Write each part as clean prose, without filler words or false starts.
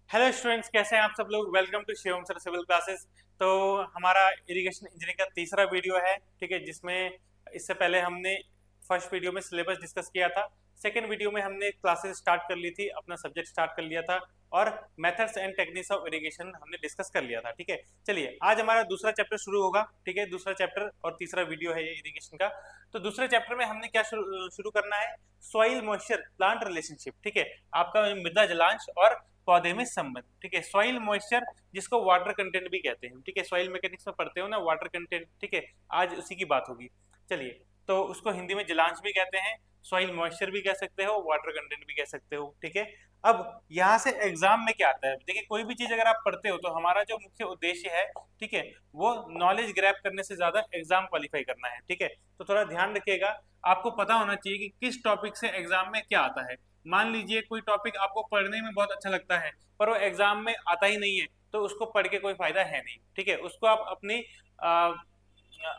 Hello students, कैसे हैं आप सब लोग। Welcome to Shivam sir civil classes. तो हमारा इरिगेशन इंजीनियरिंग का तीसरा वीडियो है, ठीक है, जिसमें इससे पहले हमने फर्स्ट वीडियो में सिलेबस डिस्कस किया था। सेकंड वीडियो में हमने क्लासेस स्टार्ट कर ली थी, अपना सब्जेक्ट स्टार्ट कर लिया था और methods and techniques of irrigation हमने डिस्कस कर लिया था। ठीक है, चलिए आज हमारा दूसरा चैप्टर शुरू होगा। ठीक है, दूसरा चैप्टर और तीसरा वीडियो है ये इरिगेशन का। तो दूसरे चैप्टर में हमने क्या शुरू करना है, सॉइल मॉइस्चर प्लांट रिलेशनशिप। ठीक है, आपका मृदा जलांश और पौधे में संबंध। ठीक है, सॉइल मॉइस्चर जिसको वाटर कंटेंट भी कहते हैं। ठीक है, सॉइल मैकेनिक्स में पढ़ते हो ना, वाटर कंटेंट। ठीक है, आज उसी की बात होगी। चलिए, तो उसको हिंदी में जलांश भी कहते हैं, सॉइल मॉइस्चर भी कह सकते हो, वाटर कंटेंट भी कह सकते हो। ठीक है, अब यहाँ से एग्जाम में क्या आता है, देखिए कोई भी चीज अगर आप पढ़ते हो तो हमारा जो मुख्य उद्देश्य है, ठीक है, वो नॉलेज ग्रैब करने से ज्यादा एग्जाम क्वालिफाई करना है। ठीक है, तो थोड़ा ध्यान रखिएगा, आपको पता होना चाहिए कि किस टॉपिक से एग्जाम में क्या आता है। मान लीजिए कोई टॉपिक आपको पढ़ने में बहुत अच्छा लगता है पर वो एग्जाम में आता ही नहीं है, तो उसको पढ़ के कोई फायदा है नहीं। ठीक है, उसको आप अपनी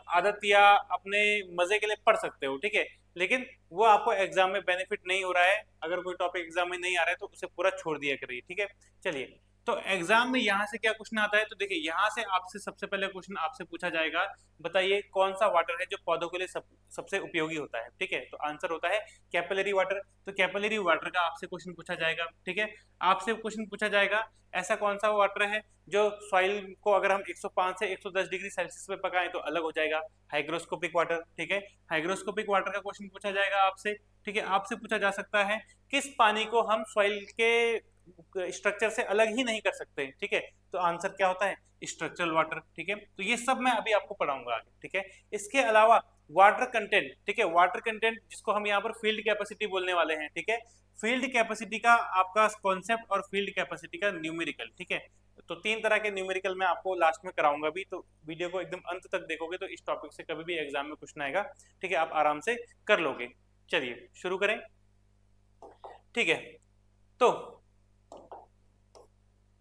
आदत या अपने मजे के लिए पढ़ सकते हो। ठीक है, लेकिन वो आपको एग्जाम में बेनिफिट नहीं हो रहा है। अगर कोई टॉपिक एग्जाम में नहीं आ रहा है तो उसे पूरा छोड़ दिया करिए। ठीक है, चलिए, तो एग्जाम में यहाँ से क्या क्वेश्चन आता है, तो देखिए यहाँ से आपसे सबसे पहले क्वेश्चन आपसे पूछा जाएगा, बताइए कौन सा वाटर है जो पौधों के लिए सबसे उपयोगी होता है। ठीक है, तो आंसर होता है कैपिलरी वाटर। तो कैपिलरी वाटर का आपसे क्वेश्चन पूछा जाएगा। ठीक है, आपसे क्वेश्चन पूछा जाएगा ऐसा कौन सा वाटर है जो सॉइल को अगर हम 105 से 110 डिग्री सेल्सियस पे पकाएं तो अलग हो जाएगा, हाइग्रोस्कोपिक वाटर। ठीक है, हाइग्रोस्कोपिक वाटर का क्वेश्चन पूछा जाएगा आपसे। ठीक है, आपसे पूछा जा सकता है किस पानी को हम सॉइल के स्ट्रक्चर से अलग ही नहीं कर सकते। ठीक है, तो आंसर क्या होता है, स्ट्रक्चरल वाटर। ठीक है, तो ये सब मैं अभी आपको पढ़ाऊंगा आगे। ठीक है, इसके अलावा वाटर कंटेंट। ठीक है, वाटर कंटेंट जिसको हम यहाँ पर फील्ड कैपेसिटी बोलने वाले हैं। ठीक है, फील्ड कैपेसिटी का आपका कॉन्सेप्ट और फील्ड कैपेसिटी का न्यूमेरिकल। ठीक है, तो तीन तरह के न्यूमेरिकल मैं आपको लास्ट में कराऊंगा भी, तो वीडियो को एकदम अंत तक देखोगे तो इस टॉपिक से कभी भी एग्जाम में क्वेश्चन आएगा। ठीक है, आप आराम से कर लोगे। चलिए शुरू करें। ठीक है, तो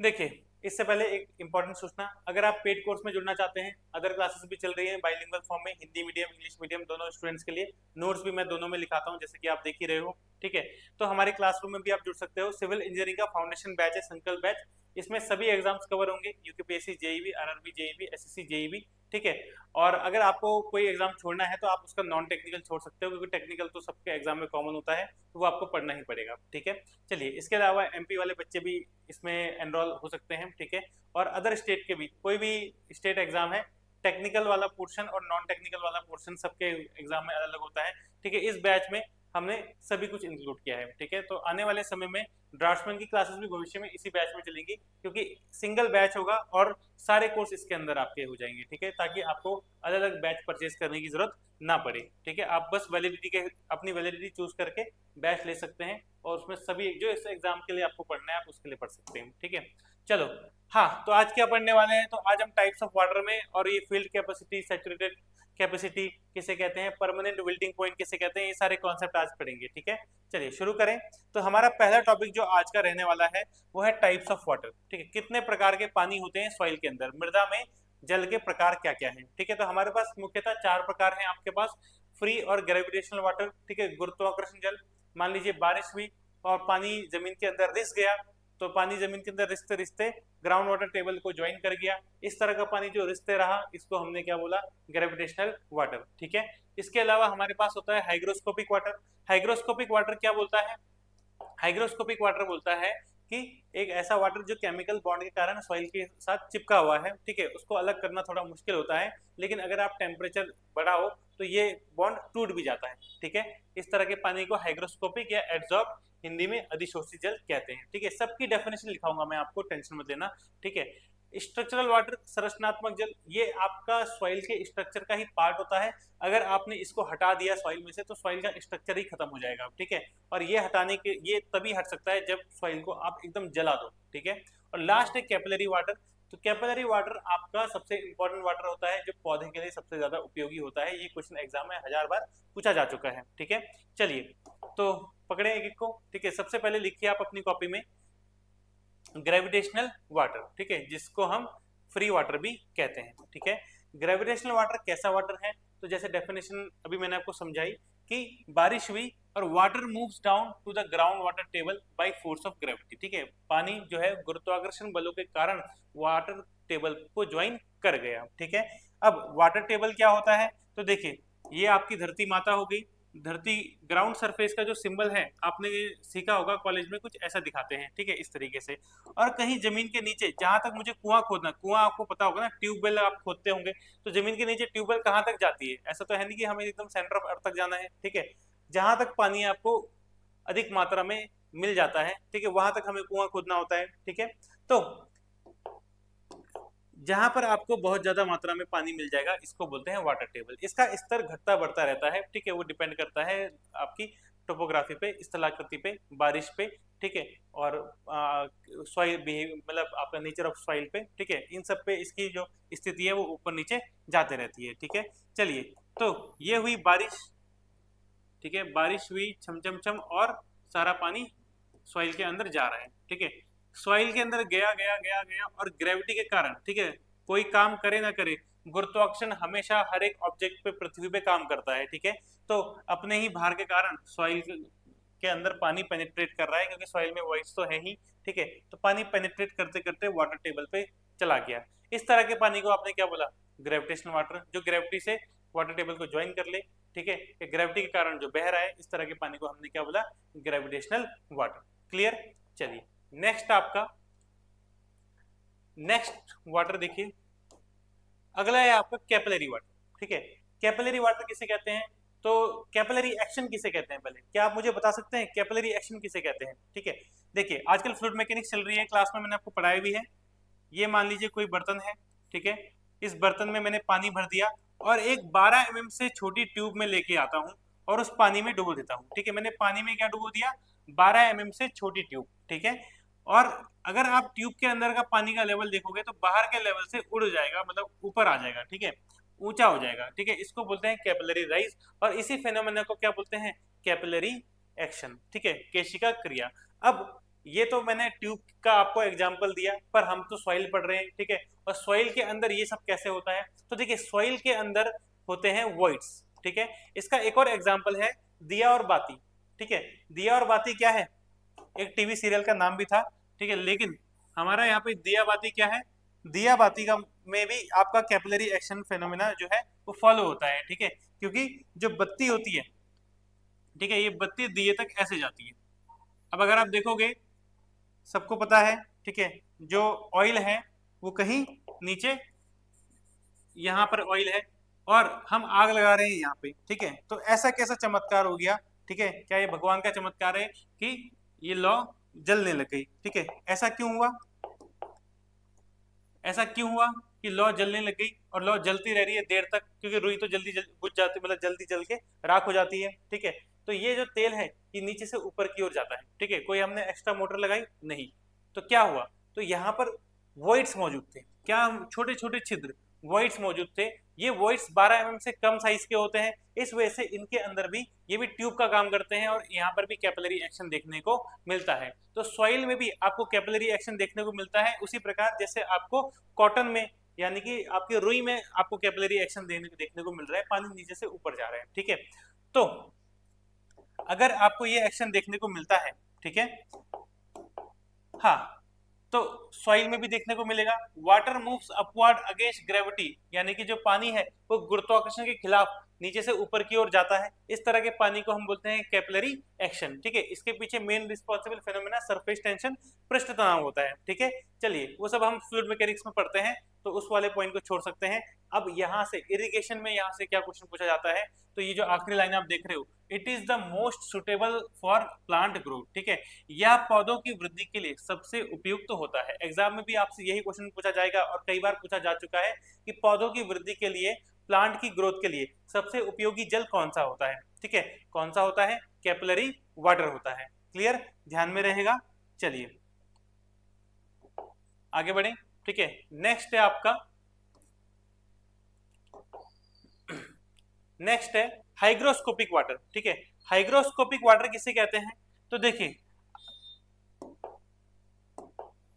देखिए इससे पहले एक इंपॉर्टेंट सूचना, अगर आप पेड कोर्स में जुड़ना चाहते हैं, अदर क्लासेस भी चल रही है बाइलिंगुअल फॉर्म में, हिंदी मीडियम इंग्लिश मीडियम दोनों स्टूडेंट्स के लिए। नोट्स भी मैं दोनों में लिखाता हूँ जैसे कि आप देख ही रहे हो। ठीक है, तो हमारे क्लासरूम में भी आप जुड़ सकते हो। सिविल इंजीनियरिंग का फाउंडेशन बैच है, संकल्प बैच। इसमें सभी एग्जाम्स कवर होंगे, यूपीपीएससी, जेईबी, आरआरबी, जेईबी, एसएससी, जेईबी। ठीक है, और अगर आपको कोई एग्जाम छोड़ना है तो आप उसका नॉन टेक्निकल छोड़ सकते हो, क्योंकि टेक्निकल तो सबके एग्जाम में कॉमन होता है, तो वो आपको पढ़ना ही पड़ेगा। ठीक है, चलिए, इसके अलावा एमपी वाले बच्चे भी इसमें एनरोल हो सकते हैं। ठीक है, और अदर स्टेट के भी, कोई भी स्टेट एग्जाम है, टेक्निकल वाला पोर्शन और नॉन टेक्निकल वाला पोर्शन सबके एग्जाम में अलग अलग होता है। ठीक है, इस बैच में हमने सभी कुछ इंक्लूड किया है। ठीक है, तो आने वाले समय में ड्राफ्ट्समैन की क्लासेस भी भविष्य में इसी बैच में चलेंगी, क्योंकि सिंगल बैच होगा और सारे कोर्स इसके अंदर आपके हो जाएंगे। ठीक है, ताकि आपको अलग अलग बैच परचेज करने की जरूरत ना पड़े। ठीक है, आप बस वैलिडिटी के अपनी वैलिडिटी चूज करके बैच ले सकते हैं और उसमें सभी जो इस एग्जाम के लिए आपको पढ़ना है आप उसके लिए पढ़ सकते हैं। ठीक है, चलो, हाँ, तो आज क्या पढ़ने वाले हैं, तो आज हम टाइप्स ऑफ वाटर में, और ये फील्ड कैपेसिटी, सैचुरेटेड कैपेसिटी किसे कहते हैं, परमानेंट विल्टिंग पॉइंट किसे कहते हैं, ये सारे कॉन्सेप्ट आज पढ़ेंगे। ठीक है, चलिए शुरू करें। तो हमारा पहला टॉपिक जो आज का रहने वाला है वो है टाइप्स ऑफ वाटर। ठीक है, कितने प्रकार के पानी होते हैं सॉइल के अंदर, मृदा में जल के प्रकार क्या क्या हैं। ठीक है, तो हमारे पास मुख्यतः चार प्रकार हैं आपके पास, फ्री और ग्रेविटेशनल वाटर। ठीक है, गुरुत्वाकर्षण जल। मान लीजिए बारिश हुई और पानी जमीन के अंदर रिस गया, तो पानी जमीन के अंदर रिसते रिसते ग्राउंड वाटर टेबल को ज्वाइन कर गया, इस तरह का पानी जो रिसते रहा इसको हमने क्या बोला, ग्रेविटेशनल वाटर। ठीक है, इसके अलावा हमारे पास होता है हाइग्रोस्कोपिक वाटर। हाइग्रोस्कोपिक वाटर क्या बोलता है, हाइग्रोस्कोपिक वाटर बोलता है कि एक ऐसा वाटर जो केमिकल बॉन्ड के कारण सॉइल के साथ चिपका हुआ है। ठीक है, उसको अलग करना थोड़ा मुश्किल होता है, लेकिन अगर आप टेम्परेचर बढ़ाओ तो ये बॉन्ड टूट भी जाता है। ठीक है, इस तरह के पानी को हाइग्रोस्कोपिक या एड्सॉर्ब, हिंदी में अधिशोषित जल कहते हैं। ठीक है, सबकी डेफिनेशन लिखाऊंगा मैं आपको, टेंशन मत लेना। ठीक है, स्ट्रक्चरल वाटर, संरचनात्मक जल, ये आपका सॉइल के स्ट्रक्चर का ही पार्ट होता है। अगर आपने इसको हटा दिया सॉइल में से तो सॉइल का स्ट्रक्चर ही खत्म हो जाएगा। ठीक है, और ये हटाने के, ये तभी हट सकता है जब सॉइल को आप एकदम जला दो। ठीक है, और लास्ट है कैपिलरी वाटर। तो कैपिलरी वाटर आपका सबसे इंपॉर्टेंट वाटर होता है जो पौधे के लिए सबसे ज्यादा उपयोगी होता है। ये क्वेश्चन एग्जाम में 1000 बार पूछा जा चुका है। ठीक है, चलिए, तो पकड़े एक एक को। ठीक है, सबसे पहले लिखिए आप अपनी कॉपी में ग्रेविटेशनल वाटर। ठीक है, जिसको हम फ्री वाटर भी कहते हैं। ठीक है, ग्रेविटेशनल वाटर कैसा वाटर है, तो जैसे डेफिनेशन अभी मैंने आपको समझाई कि बारिश हुई और water moves down to the ground water table by force of gravity. ठीक है, पानी जो है गुरुत्वाकर्षण बलों के कारण वाटर टेबल को ज्वाइन कर गया। ठीक है, अब वाटर टेबल क्या होता है, तो देखिए ये आपकी धरती माता हो गई। धरती ग्राउंड सरफेस का जो सिंबल है आपने सीखा होगा कॉलेज में, कुछ ऐसा दिखाते हैं। ठीक है, इस तरीके से। और कहीं जमीन के नीचे, जहां तक मुझे कुआं खोदना, कुआं आपको पता होगा ना, ट्यूबवेल आप खोदते होंगे, तो जमीन के नीचे ट्यूबवेल कहाँ तक जाती है, ऐसा तो है नहीं कि हमें एकदम सेंटर ऑफ अर्थ तक जाना है। ठीक है, जहां तक पानी आपको अधिक मात्रा में मिल जाता है, ठीक है, वहां तक हमें कुआं खोदना होता है। ठीक है, तो जहां पर आपको बहुत ज्यादा मात्रा में पानी मिल जाएगा, इसको बोलते हैं वाटर टेबल। इसका स्तर घटता बढ़ता रहता है। ठीक है, वो डिपेंड करता है आपकी टोपोग्राफी पे, स्थलाकृति पे, बारिश पे। ठीक है, और सॉइल मतलब आपका नेचर ऑफ सॉइल पे। ठीक है, इन सब पे इसकी जो स्थिति है वो ऊपर नीचे जाते रहती है। ठीक है, चलिए, तो ये हुई बारिश। ठीक है, बारिश हुई छम छम छम और सारा पानी सॉइल के अंदर जा रहा है। ठीक है, सॉइल के अंदर गया गया गया गया और ग्रेविटी के कारण, ठीक है, कोई काम करे ना करे, गुरुत्वाकर्षण हमेशा हर एक ऑब्जेक्ट पे, पृथ्वी पे काम करता है। ठीक है, तो अपने ही भार के कारण सॉइल के अंदर पानी पेनिट्रेट कर रहा है, क्योंकि सॉइल में वॉइड्स तो है ही। ठीक है, तो पानी पेनिट्रेट करते करते वाटर टेबल पे चला गया। इस तरह के पानी को आपने क्या बोला, ग्रेविटेशनल वाटर, जो ग्रेविटी से वाटर टेबल को ज्वाइन कर ले। ठीक है, ग्रेविटी के कारण जो बह रहा है, इस तरह के पानी को हमने क्या बोला, ग्रेविटेशनल वाटर। क्लियर, चलिए नेक्स्ट आपका, नेक्स्ट वाटर देखिए, अगला है आपका कैपिलरी वाटर। ठीक है, कैपिलरी वाटर किसे कहते हैं, तो कैपिलरी एक्शन किसे कहते हैं, पहले क्या आप मुझे बता सकते हैं कैपिलरी एक्शन किसे कहते हैं। ठीक है, देखिए आजकल फ्लूइड मैकेनिक्स चल रही है, क्लास में मैंने आपको पढ़ाया भी है। ये मान लीजिए कोई बर्तन है। ठीक है, इस बर्तन में मैंने पानी भर दिया और एक 12 mm से छोटी ट्यूब में लेके आता हूँ और उस पानी में डुबो देता हूँ। ठीक है, मैंने पानी में क्या डुबो दिया, 12 mm से छोटी ट्यूब। ठीक है, और अगर आप ट्यूब के अंदर का पानी का लेवल देखोगे तो बाहर के लेवल से उड़ जाएगा, मतलब ऊपर आ जाएगा। ठीक है, ऊंचा हो जाएगा। ठीक है, इसको बोलते हैं कैपिलरी राइज, और इसी फेनोमेना को क्या बोलते हैं, कैपिलरी एक्शन। ठीक है, केशिका क्रिया। अब ये तो मैंने ट्यूब का आपको एग्जांपल दिया, पर हम तो सॉइल पढ़ रहे हैं। ठीक है, और सॉइल के अंदर ये सब कैसे होता है, तो देखिए सॉइल के अंदर होते हैं वॉइड्स। ठीक है, इसका एक और एग्जांपल है दिया और बाती। ठीक है, दिया और बाती क्या है, एक टीवी सीरियल का नाम भी था। ठीक है, लेकिन हमारा यहाँ पे दिया बाती क्या है, दिया बाती का में भी आपका कैपिलरी एक्शन फेनोमेना जो है वो फॉलो होता है। ठीक है, क्योंकि जो बत्ती होती है, ठीक है, ये बत्ती दिए तक ऐसे जाती है। अब अगर आप देखोगे, सबको पता है, ठीक है, जो ऑयल है वो कहीं नीचे, यहाँ पर ऑयल है और हम आग लगा रहे हैं यहाँ पे। ठीक है, तो ऐसा कैसा चमत्कार हो गया। ठीक है, क्या ये भगवान का चमत्कार है कि ये लौ जलने लग गई। ठीक है, ऐसा क्यों हुआ, ऐसा क्यों हुआ कि लौ जलने लग गई और लौ जलती रह रही है देर तक, क्योंकि रुई तो जल्दी बुझ जाती, मतलब जल्दी जल के राख हो जाती है। ठीक है, तो ये जो तेल है ये नीचे से ऊपर की ओर जाता है। ठीक है, कोई हमने एक्स्ट्रा मोटर लगाई नहीं, तो क्या हुआ, तो यहाँ पर वॉइड्स मौजूद थे, क्या, छोटे छोटे छिद्र वॉइड्स मौजूद थे। ये वॉइड्स 12 mm से कम साइज के होते हैं, इस वजह से इनके अंदर भी ये भी ट्यूब का काम करते हैं और यहाँ पर भी कैपिलरी एक्शन देखने को मिलता है। तो सॉइल में भी आपको कैपिलरी एक्शन देखने को मिलता है, उसी प्रकार जैसे आपको कॉटन में, यानी कि आपके रुई में आपको कैपिलरी एक्शन देखने को मिल रहा है, पानी नीचे से ऊपर जा रहा है। ठीक है, तो अगर आपको ये एक्शन देखने को मिलता है, ठीक है, हाँ, तो सॉइल में भी देखने को मिलेगा। Water moves upward against gravity, यानी कि जो पानी है वो गुरुत्वाकर्षण के खिलाफ नीचे से ऊपर की ओर जाता है। इस तरह के पानी को हम बोलते हैं कैपिलरी एक्शन। ठीक है, इसके पीछे main responsible phenomena surface tension, पृष्ठ तनाव होता है। ठीक है, चलिए वो सब हम फ्लूइड मैकेनिक्स में पढ़ते हैं, तो उस वाले पॉइंट को छोड़ सकते हैं। अब यहाँ से इरिगेशन में यहाँ से क्या क्वेश्चन पूछा जाता है, तो ये जो आखिरी लाइन आप देख रहे हो, it is the most suitable for plant growth. ठीक है, यह पौधों की वृद्धि के लिए सबसे उपयुक्त होता है। एग्जाम में भी आपसे यही क्वेश्चन पूछा जाएगा और कई बार पूछा जा चुका है कि पौधों की वृद्धि के लिए, प्लांट की ग्रोथ के लिए सबसे उपयोगी जल कौन सा होता है। ठीक है, कौन सा होता है, कैपिलरी वाटर होता है। क्लियर, ध्यान में रहेगा। चलिए आगे बढ़े। ठीक है, नेक्स्ट है आपका, नेक्स्ट है हाइग्रोस्कोपिक वाटर। ठीक है, हाइग्रोस्कोपिक वाटर किसे कहते हैं, तो देखिए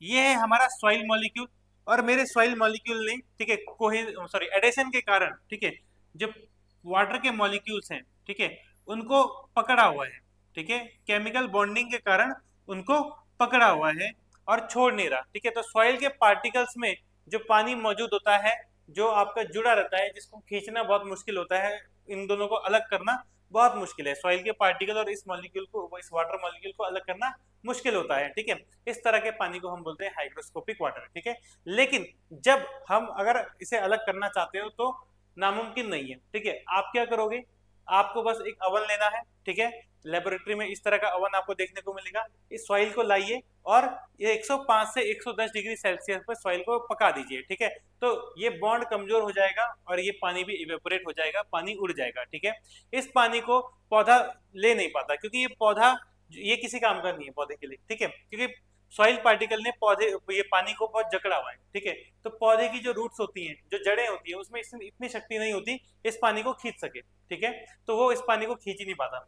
ये है हमारा सॉइल मॉलिक्यूल, और मेरे सॉइल मॉलिक्यूल ने, ठीक है, सॉरी एडेशन के कारण, ठीक है, जो वाटर के मॉलिक्यूल्स हैं, ठीक है, उनको पकड़ा हुआ है। ठीक है, केमिकल बॉन्डिंग के कारण उनको पकड़ा हुआ है और छोड़ नहीं रहा। ठीक है, तो सॉइल के पार्टिकल्स में जो पानी मौजूद होता है, जो आपका जुड़ा रहता है, जिसको खींचना बहुत मुश्किल होता है, इन दोनों को अलग करना बहुत मुश्किल है। सॉइल के पार्टिकल और इस मॉलिक्यूल को, इस वाटर मॉलिक्यूल को अलग करना मुश्किल होता है। ठीक है, इस तरह के पानी को हम बोलते हैं हाइग्रोस्कोपिक वाटर। ठीक है, लेकिन जब हम अगर इसे अलग करना चाहते हो तो नामुमकिन नहीं है। ठीक है, आप क्या करोगे, आपको बस एक अवन लेना है। ठीक है, लेबोरेटरी में इस तरह का अवन आपको देखने को मिलेगा। इस सॉइल को लाइए और ये 105 से 110 डिग्री सेल्सियस पर सॉइल को पका दीजिए। ठीक है, तो ये बॉन्ड कमजोर हो जाएगा और ये पानी भी इवेपोरेट हो जाएगा, पानी उड़ जाएगा। ठीक है, इस पानी को पौधा ले नहीं पाता, क्योंकि ये पौधा, ये किसी काम का नहीं है पौधे के लिए। ठीक है, क्योंकि सॉइल पार्टिकल ने पौधे, ये पानी को बहुत जकड़ा हुआ है। ठीक है, तो पौधे की जो रूट्स होती हैं, जो जड़ें होती हैं, उसमें इतनी शक्ति नहीं होती इस पानी को खींच सके। ठीक है, तो वो इस पानी को खींच ही नहीं पाता।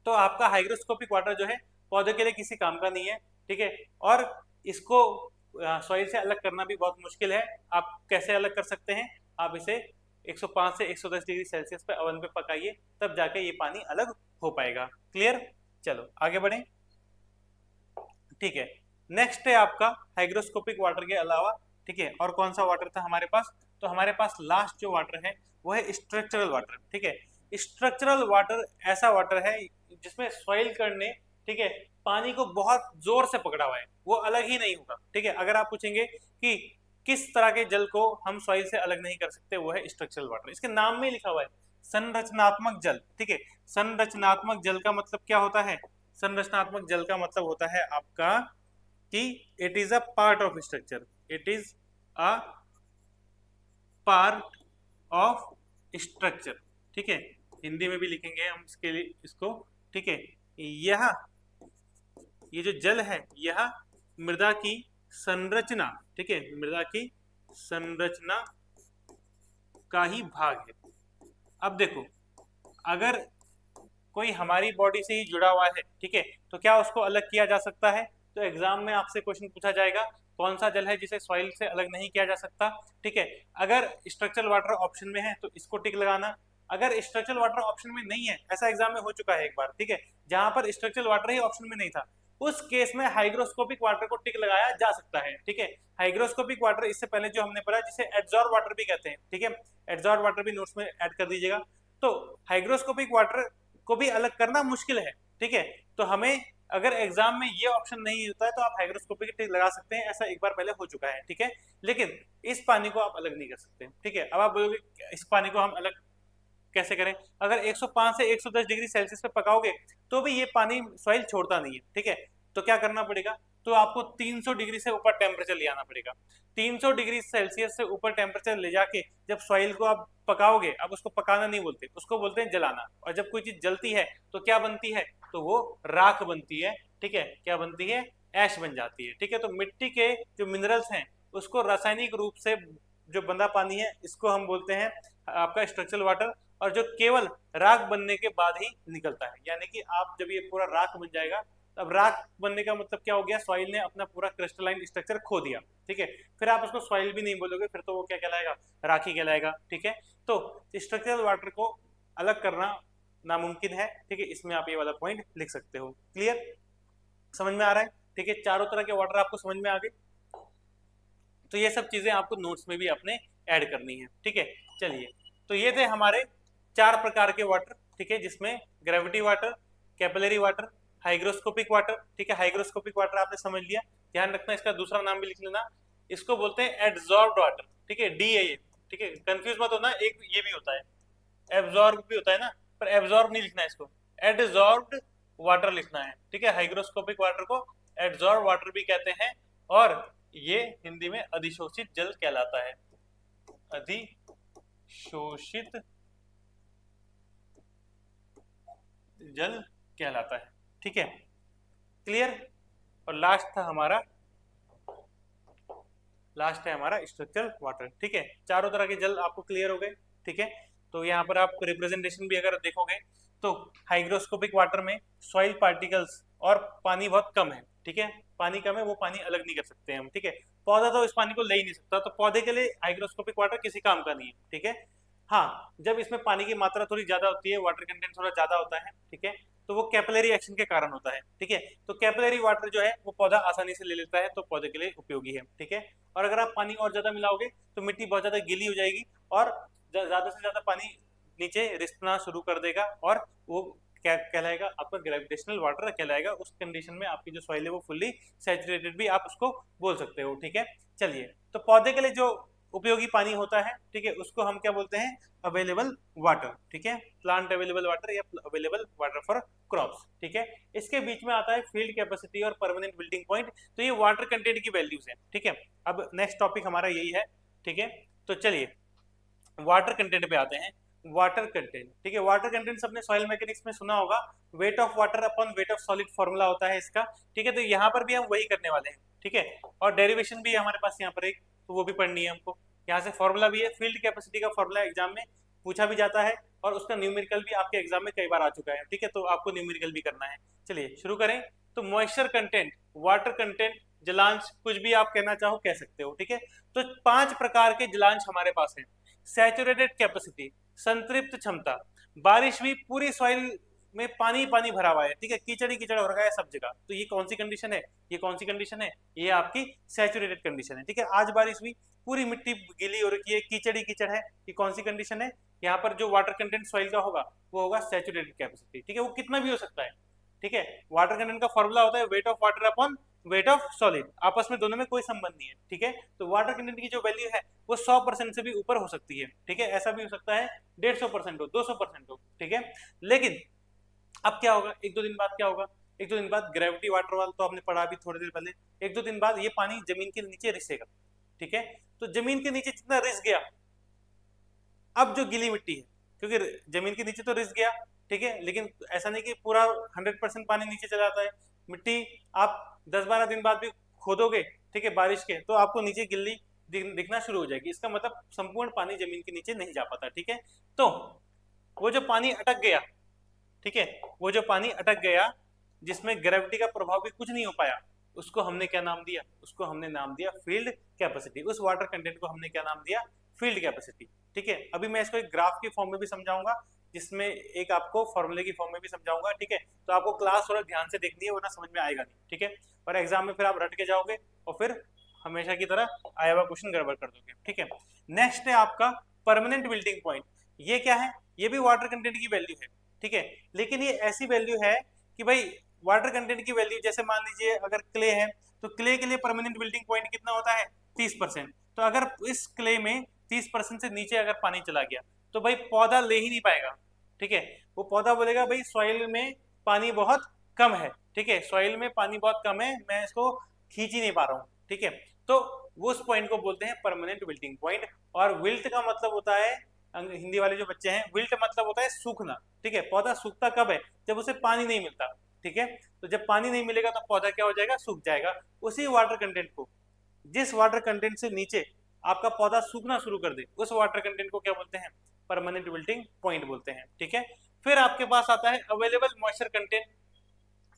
तो आपका हाइग्रोस्कोपिक वाटर जो है पौधे के लिए किसी काम का नहीं है। ठीक है, और इसको सॉइल से अलग करना भी बहुत मुश्किल है। आप कैसे अलग कर सकते हैं, आप इसे 105 से 110 डिग्री सेल्सियस पे अवन पे पकाइए, तब जाके ये पानी अलग हो पाएगा। क्लियर, चलो आगे बढ़ें। ठीक है, नेक्स्ट है आपका हाइग्रोस्कोपिक वाटर के अलावा। ठीक है, और कौन सा वाटर था हमारे पास, तो हमारे पास लास्ट जो वाटर है वो है स्ट्रक्चरल वाटर। ठीक है, स्ट्रक्चरल वाटर ऐसा वाटर है जिसमें सॉइल कण ने, ठीक है, पानी को बहुत जोर से पकड़ा हुआ है, वो अलग ही नहीं होगा। ठीक है, अगर आप पूछेंगे कि किस तरह के जल को हम सॉइल से अलग नहीं कर सकते, वो है स्ट्रक्चरल वाटर। इसके नाम में लिखा हुआ है संरचनात्मक जल। ठीक है, संरचनात्मक जल का मतलब क्या होता है, संरचनात्मक जल का मतलब होता है आपका कि it is a part of structure, it is a part of structure. ठीक है, हिंदी में भी लिखेंगे हम इसके लिए इसको। ठीक है, यह, ये जो जल है यह मृदा की संरचना, ठीक है, मृदा की संरचना का ही भाग है। अब देखो, अगर कोई हमारी बॉडी से ही जुड़ा हुआ है, ठीक है, तो क्या उसको अलग किया जा सकता है, तो एग्जाम में आपसे क्वेश्चन पूछा जाएगा कौन सा जल है जिसे सॉइल से अलग नहीं किया जा सकता। ठीक है, अगर स्ट्रक्चरल वाटर ऑप्शन में है तो इसको टिक लगाना। अगर स्ट्रक्चरल वाटर ऑप्शन में नहीं है, ऐसा एग्जाम में हो चुका है एक बार, ठीक है, जहां पर स्ट्रक्चरल वाटर ही ऑप्शन में नहीं था, उस केस में हाइग्रोस्कोपिक वाटर को टिक लगाया जा सकता है। ठीक है, हाइग्रोस्कोपिक वाटर इससे पहले जो हमने पढ़ा जिसे एड्सॉर्ब वाटर भी कहते हैं। ठीक है, एड्सॉर्ब वाटर भी नोट्स में ऐड कर दीजिएगा। तो हाइग्रोस्कोपिक वाटर को भी अलग करना मुश्किल है। ठीक है, तो हमें अगर एग्जाम में ये ऑप्शन नहीं होता है तो आप हाइग्रोस्कोपिक टिक लगा सकते हैं, ऐसा एक बार पहले हो चुका है। ठीक है, लेकिन इस पानी को आप अलग नहीं कर सकते। ठीक है, अब आप बोलोगे इस पानी को हम अलग कैसे करें, अगर 105 से 110 डिग्री सेल्सियस पे पकाओगे तो भी ये पानी सॉइल छोड़ता नहीं है। ठीक है, तो क्या करना पड़ेगा, तो आपको 300 डिग्री से ऊपर टेम्परेचर ले आना पड़ेगा। 300 डिग्री सेल्सियस से ऊपर टेम्परेचर ले जाके जब सॉइल को आप पकाओगे, अब उसको पकाना नहीं बोलते, उसको बोलते हैं जलाना। और जब कोई चीज जलती है तो क्या बनती है, तो वो राख बनती है। ठीक है, क्या बनती है, ऐश बन जाती है। ठीक है, तो मिट्टी के जो मिनरल्स हैं उसको रासायनिक रूप से जो बंधा पानी है इसको हम बोलते हैं आपका स्ट्रक्चरल वाटर, और जो केवल राख बनने के बाद ही निकलता है। यानी कि आप जब ये पूरा राख बन जाएगा, अब राख बनने का मतलब क्या हो गया, सॉइल ने अपना पूरा क्रिस्टलाइन स्ट्रक्चर खो दिया। ठीक है, फिर आप उसको सॉइल भी नहीं बोलोगे, फिर तो वो क्या कहलाएगा, राख ही कहलाएगा। ठीक है, तो स्ट्रक्चरल वाटर को अलग करना नामुमकिन है। ठीक है, इसमें आप ये वाला पॉइंट लिख सकते हो। क्लियर, समझ में आ रहा है। ठीक है, चारों तरह के वाटर आपको समझ में आ गए। तो ये सब चीजें आपको नोट्स में भी अपने ऐड करनी है। ठीक है, चलिए, तो ये थे हमारे 4 प्रकार के वाटर। ठीक है, जिसमें gravity water, capillary water, hygroscopic water. ठीक है, हाइग्रोस्कोपिक वाटर आपने समझ लिया, ध्यान रखना इसका दूसरा नाम भी लिख लेना, इसको बोलते हैं एड्सॉर्ब्ड वाटर। ठीक है, डी है ये। ठीक है, कंफ्यूज मत होना, एक ये भी होता है, एब्जॉर्ब भी होता है ना, पर एब्जॉर्ब नहीं लिखना है, इसको एडजॉर्ब्ड वाटर लिखना है। ठीक है, हाइग्रोस्कोपिक वाटर को एडजॉर्ब वाटर भी कहते हैं, और ये हिंदी में अधिशोषित जल कहलाता है, अधिशोषित जल कहलाता है। ठीक है, क्लियर। और लास्ट है हमारा स्ट्रक्चरल वाटर। ठीक है, चारों तरह के जल आपको क्लियर हो गए। ठीक है, तो यहाँ पर आप रिप्रेजेंटेशन भी अगर देखोगे तो हाइग्रोस्कोपिक वाटर में सॉइल पार्टिकल्स और पानी बहुत कम है। ठीक है, पानी कम है, वो पानी अलग नहीं कर सकते हम। ठीक है, पौधा तो इस पानी को ले ही नहीं सकता, तो पौधे के लिए हाइग्रोस्कोपिक वाटर किसी काम का नहीं है। ठीक है, हाँ, जब इसमें पानी की मात्रा थोड़ी ज्यादा होती है, वाटर कंटेंट थोड़ा ज्यादा होता है, ठीक है, तो वो कैपिलरी एक्शन के कारण होता है, ठीक है। तो कैपिलरी वाटर जो है वो पौधा आसानी से ले लेता है, तो पौधे के लिए उपयोगी है, ठीक है। और अगर आप पानी और ज्यादा मिलाओगे तो मिट्टी बहुत ज्यादा गीली हो जाएगी और ज्यादा से ज्यादा पानी नीचे रिसना शुरू कर देगा और वो क्या कहलाएगा, आपका ग्रेविटेशनल वाटर कहलाएगा। उस कंडीशन में आपकी जो सॉइल है वो फुल्ली सैचुरेटेड भी आप उसको बोल सकते हो, ठीक है। चलिए, तो पौधे के लिए जो उपयोगी पानी होता है, ठीक है, उसको हम क्या बोलते हैं, अवेलेबल वाटर, ठीक है, प्लांट अवेलेबल वाटर या अवेलेबल वाटर फॉर क्रॉप्स, ठीक है। इसके बीच में आता है फील्ड कैपेसिटी और परमानेंट बिल्डिंग पॉइंट। तो ये वाटर कंटेंट की वैल्यूज है, ठीक है। अब नेक्स्ट टॉपिक हमारा यही है, ठीक है। तो चलिए वाटर कंटेंट पे आते हैं। वाटर कंटेंट, ठीक है, वाटर कंटेंट सबने सॉइल मैकेनिक्स में सुना होगा, wait of water upon weight of solid formula होता है इसका, ठीक है। तो यहाँ पर भी हम वही करने वाले हैं, ठीक है। और डेरिवेशन भी है हमारे पास यहाँ पर एक, तो वो भी पढ़नी है हमको। यहाँ से फॉर्मूला भी है, फील्ड कैपेसिटी का फॉर्मूला एग्जाम में पूछा भी जाता है और उसका न्यूमेरिकल भी आपके एग्जाम में कई बार आ चुका है, ठीक है। तो आपको न्यूमेरिकल भी करना है। चलिए शुरू करें। तो मॉइस्चर कंटेंट, वाटर कंटेंट, जलांश, कुछ भी आप कहना चाहो कह सकते हो, ठीक है। तो 5 प्रकार के जलांश हमारे पास है। सैचुरेटेड कैपेसिटी, संतृप्त क्षमता, बारिश भी पूरी सॉइल में पानी पानी भरा हुआ है, ठीक है, कीचड़ ही कीचड़ हो रखा है सब जगह, तो ये कौन सी कंडीशन है, ये कौन सी कंडीशन है, ये आपकी सैचुरेटेड कंडीशन है, ठीक है। आज बारिश हुई, पूरी मिट्टी गीली हो रखी है, कीचड़ ही कीचड़ है, ये कौन सी कंडीशन है, यहाँ पर जो वाटर कंटेंट सॉइल का होगा वो होगा सैचुरेटेड कैपेसिटी, ठीक है। वो कितना भी हो सकता है, ठीक है। वाटर कंटेंट का फॉर्मूला होता है wait of water upon weight of solid, आपस में दोनों में कोई संबंध नहीं है, ठीक है। तो वाटर कंटेंट की जो वैल्यू है वो 100% से भी ऊपर हो सकती है, ठीक है। ऐसा भी हो सकता है 150% हो, 200% हो, ठीक है। लेकिन अब क्या होगा, एक दो दिन बाद क्या होगा, एक दो दिन बाद ग्रेविटी वाटर वाला तो आपने पढ़ा अभी थोड़ी देर पहले, एक दो दिन बाद ये पानी जमीन के नीचे रिसेगा, ठीक है। तो जमीन के नीचे जितना रिस गया, अब जो गीली मिट्टी है, क्योंकि जमीन के नीचे तो रिस गया, ठीक है, लेकिन ऐसा नहीं कि पूरा 100% पानी नीचे चला जाता है। मिट्टी आप 10-12 दिन बाद भी खोदोगे, ठीक है, बारिश के, तो आपको नीचे गिल्ली दिखना शुरू हो जाएगी। इसका मतलब संपूर्ण पानी जमीन के नीचे नहीं जा पाता, ठीक है। तो वो जो पानी अटक गया, ठीक है, वो जो पानी अटक गया जिसमें ग्रेविटी का प्रभाव भी कुछ नहीं हो पाया, उसको हमने क्या नाम दिया, उसको हमने नाम दिया फील्ड कैपेसिटी। उस वाटर कंटेंट को हमने क्या नाम दिया, फील्ड कैपेसिटी, ठीक है। अभी मैं इसको एक ग्राफ के फॉर्म में भी समझाऊंगा, जिसमें एक आपको फॉर्मूले की फॉर्म में भी समझाऊंगा, ठीक है। तो आपको क्लास थोड़ा ध्यान से देखनी है वरना समझ में आएगा नहीं, ठीक है। और एग्जाम में फिर आप रट के जाओगे और फिर हमेशा की तरह आया हुआ क्वेश्चन गड़बड़ कर दोगे, ठीक है। नेक्स्ट है आपका परमानेंट बिल्डिंग पॉइंट। ये क्या है, ये भी वाटर कंटेंट की वैल्यू है, ठीक है। लेकिन ये ऐसी वैल्यू है कि भाई वाटर कंटेंट की वैल्यू, जैसे मान लीजिए अगर क्ले है तो क्ले के लिए परमानेंट बिल्डिंग पॉइंट कितना होता है, 30%। तो अगर इस क्ले में 30% से नीचे अगर पानी चला गया तो भाई पौधा ले ही नहीं पाएगा, ठीक है। वो पौधा बोलेगा भाई सॉइल में पानी बहुत कम है, ठीक है, सॉइल में पानी बहुत कम है, मैं इसको खींच ही नहीं पा रहा हूँ, ठीक है। तो वो उस पॉइंट को बोलते हैं परमानेंट विल्टिंग पॉइंट। और विल्ट का मतलब होता है, हिंदी वाले जो बच्चे हैं, विल्ट मतलब होता है सूखना, ठीक है। पौधा सूखता कब है, जब उसे पानी नहीं मिलता, ठीक है। तो जब पानी नहीं मिलेगा तो पौधा क्या हो जाएगा, सूख जाएगा। उसी वाटर कंटेंट को, जिस वाटर कंटेंट से नीचे आपका पौधा सूखना शुरू कर दे, उस वाटर कंटेंट को क्या बोलते हैं, परमानेंट विल्टिंग पॉइंट बोलते हैं, ठीक है। फिर आपके पास आता है अवेलेबल मॉइस्चर कंटेंट,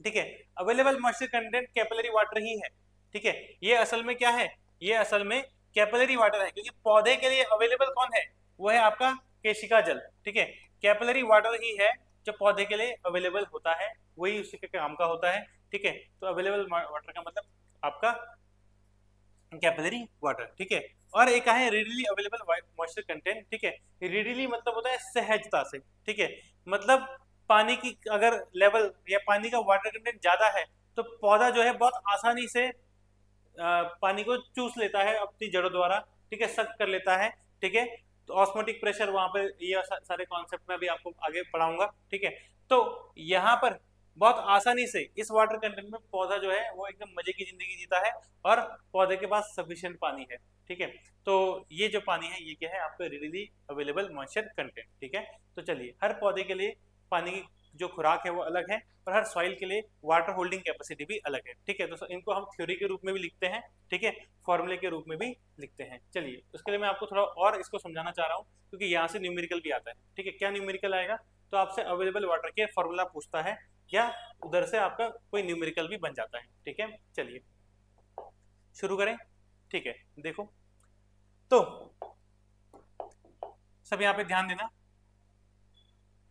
ठीक है। Available moisture content capillary water ही है, ठीक है। ये असल में क्या है, ये असल में कैपिलरी वाटर है, क्योंकि पौधे के लिए अवेलेबल कौन है, वो है आपका केशिका जल, ठीक है। कैपिलरी वाटर ही है जो पौधे के लिए अवेलेबल होता है, वही उसी के काम का होता है, ठीक है। तो अवेलेबल वाटर का मतलब आपका कैपिलरी वाटर, ठीक है। और एक है रेडिली अवेलेबल मॉइस्चर कंटेंट, ठीक है। रेडिली मतलब होता है सहजता से, ठीक है। मतलब पानी की अगर लेवल या पानी का वाटर कंटेंट ज्यादा है तो पौधा जो है बहुत आसानी से पानी को चूस लेता है अपनी जड़ों द्वारा, ठीक है, सक कर लेता है, ठीक है। तो ऑस्मोटिक प्रेशर वहां पर, ये सारे कॉन्सेप्ट में भी आपको आगे पढ़ाऊंगा, ठीक है। तो यहाँ पर बहुत आसानी से इस वाटर कंटेंट में पौधा जो है वो एकदम मजे की जिंदगी जीता है और पौधे के पास सफिशिएंट पानी है, ठीक है। तो ये जो पानी है ये क्या है, आपका रेडिली अवेलेबल मॉइस्चर कंटेंट, ठीक है। तो चलिए, हर पौधे के लिए पानी की जो खुराक है वो अलग है और हर सॉइल के लिए वाटर होल्डिंग कैपेसिटी भी अलग है, ठीक है। तो इनको हम थ्योरी के रूप में भी लिखते हैं, ठीक है, फॉर्मूले के रूप में भी लिखते हैं। चलिए, उसके लिए मैं आपको थोड़ा और इसको समझाना चाह रहा हूँ, क्योंकि यहाँ से न्यूमेरिकल भी आता है, ठीक है। क्या न्यूमेरिकल आएगा, तो आपसे अवेलेबल वाटर के फॉर्मूला पूछता है या उधर से आपका कोई न्यूमेरिकल भी बन जाता है, ठीक है। चलिए शुरू करें, ठीक है। देखो तो सब यहाँ पे ध्यान देना,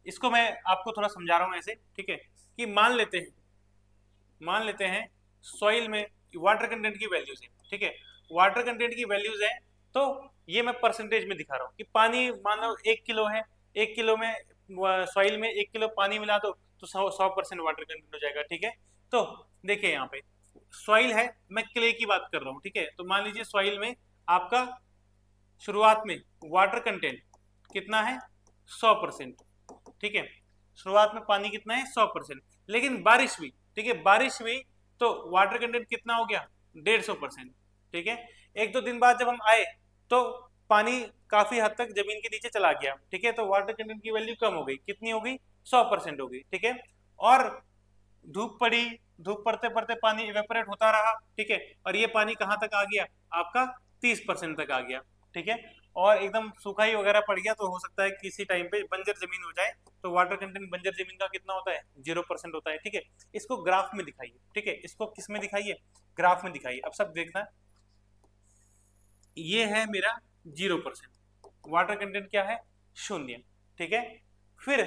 इसको मैं आपको थोड़ा समझा रहा हूँ ऐसे, ठीक है, कि मान लेते हैं सॉइल में वाटर कंटेंट की वैल्यूज है, ठीक है, वाटर कंटेंट की वैल्यूज है, तो ये मैं परसेंटेज में दिखा रहा हूँ कि पानी मान लो 1 किलो है, 1 किलो में सॉइल में 1 किलो पानी मिला दो तो 100% वाटर कंटेंट हो जाएगा, ठीक है। तो देखिए यहाँ पे सॉइल है, मैं क्ले की बात कर रहा हूँ, ठीक है, तो मान लीजिए सॉइल में आपका शुरुआत में वाटर कंटेंट कितना है 100%, ठीक है, शुरुआत में पानी कितना है 100%, लेकिन बारिश हुई, ठीक है, बारिश हुई तो वाटर कंटेंट कितना हो गया 150%, ठीक है। एक दो दिन बाद जब हम आए तो पानी काफी हद तक जमीन के नीचे चला गया, ठीक है, तो वाटर कंटेंट की वैल्यू कम हो गई, कितनी हो गई 100% हो गई, ठीक है। और धूप पड़ी, धूप पड़ते पड़ते पानी इवेपोरेट होता रहा, ठीक है, और ये पानी कहाँ तक आ गया आपका 30% तक आ गया, ठीक है, और एकदम सूखाई वगैरह पड़ गया तो हो सकता है किसी टाइम पे बंजर जमीन हो जाए, तो वाटर कंटेंट बंजर जमीन का कितना होता है 0% होता है, ठीक है। इसको ग्राफ में दिखाइए, ठीक है, इसको किस में दिखाइए ग्राफ में दिखाइए। अब सब देखना, ये है मेरा 0%, वाटर कंटेंट क्या है 0, ठीक है। फिर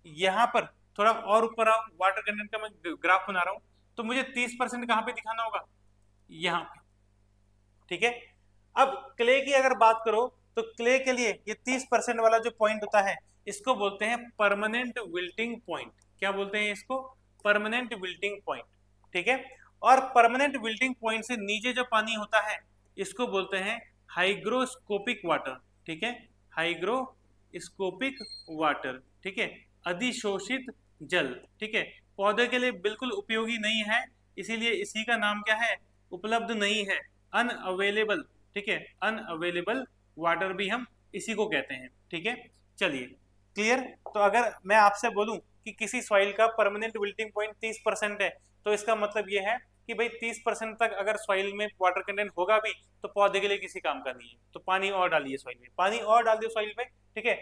यहाँ पर थोड़ा और ऊपर आओ, वाटर कंटेंट का मैं ग्राफ बना रहा हूँ, तो मुझे 30% कहाँ पे दिखाना होगा यहाँ पे, ठीक है। अब क्ले की अगर बात करो तो क्ले के लिए ये 30% वाला जो पॉइंट होता है इसको बोलते हैं परमानेंट विल्टिंग पॉइंट। क्या बोलते हैं इसको? परमानेंट विल्टिंग पॉइंट, ठीक है। और परमानेंट विल्टिंग पॉइंट से नीचे जो पानी होता है इसको बोलते हैं हाइग्रोस्कोपिक वाटर, ठीक है, हाइग्रोस्कोपिक वाटर, ठीक है, अधिशोषित जल, ठीक है, पौधे के लिए बिल्कुल उपयोगी नहीं है, इसीलिए इसी का नाम क्या है, उपलब्ध नहीं है, अनअवेलेबल, ठीक है, अनअवेलेबल वाटर भी हम इसी को कहते हैं, ठीक है। चलिए क्लियर। तो अगर मैं आपसे बोलूं कि किसी सॉइल का परमानेंट विल्टिंग पॉइंट 30% है तो इसका मतलब ये है कि भाई 30% तक अगर सॉइल में वाटर कंटेंट होगा भी तो पौधे के लिए किसी काम का नहीं है, तो पानी और डालिए सॉइल में, पानी और डाल दियो सॉइल में, ठीक है,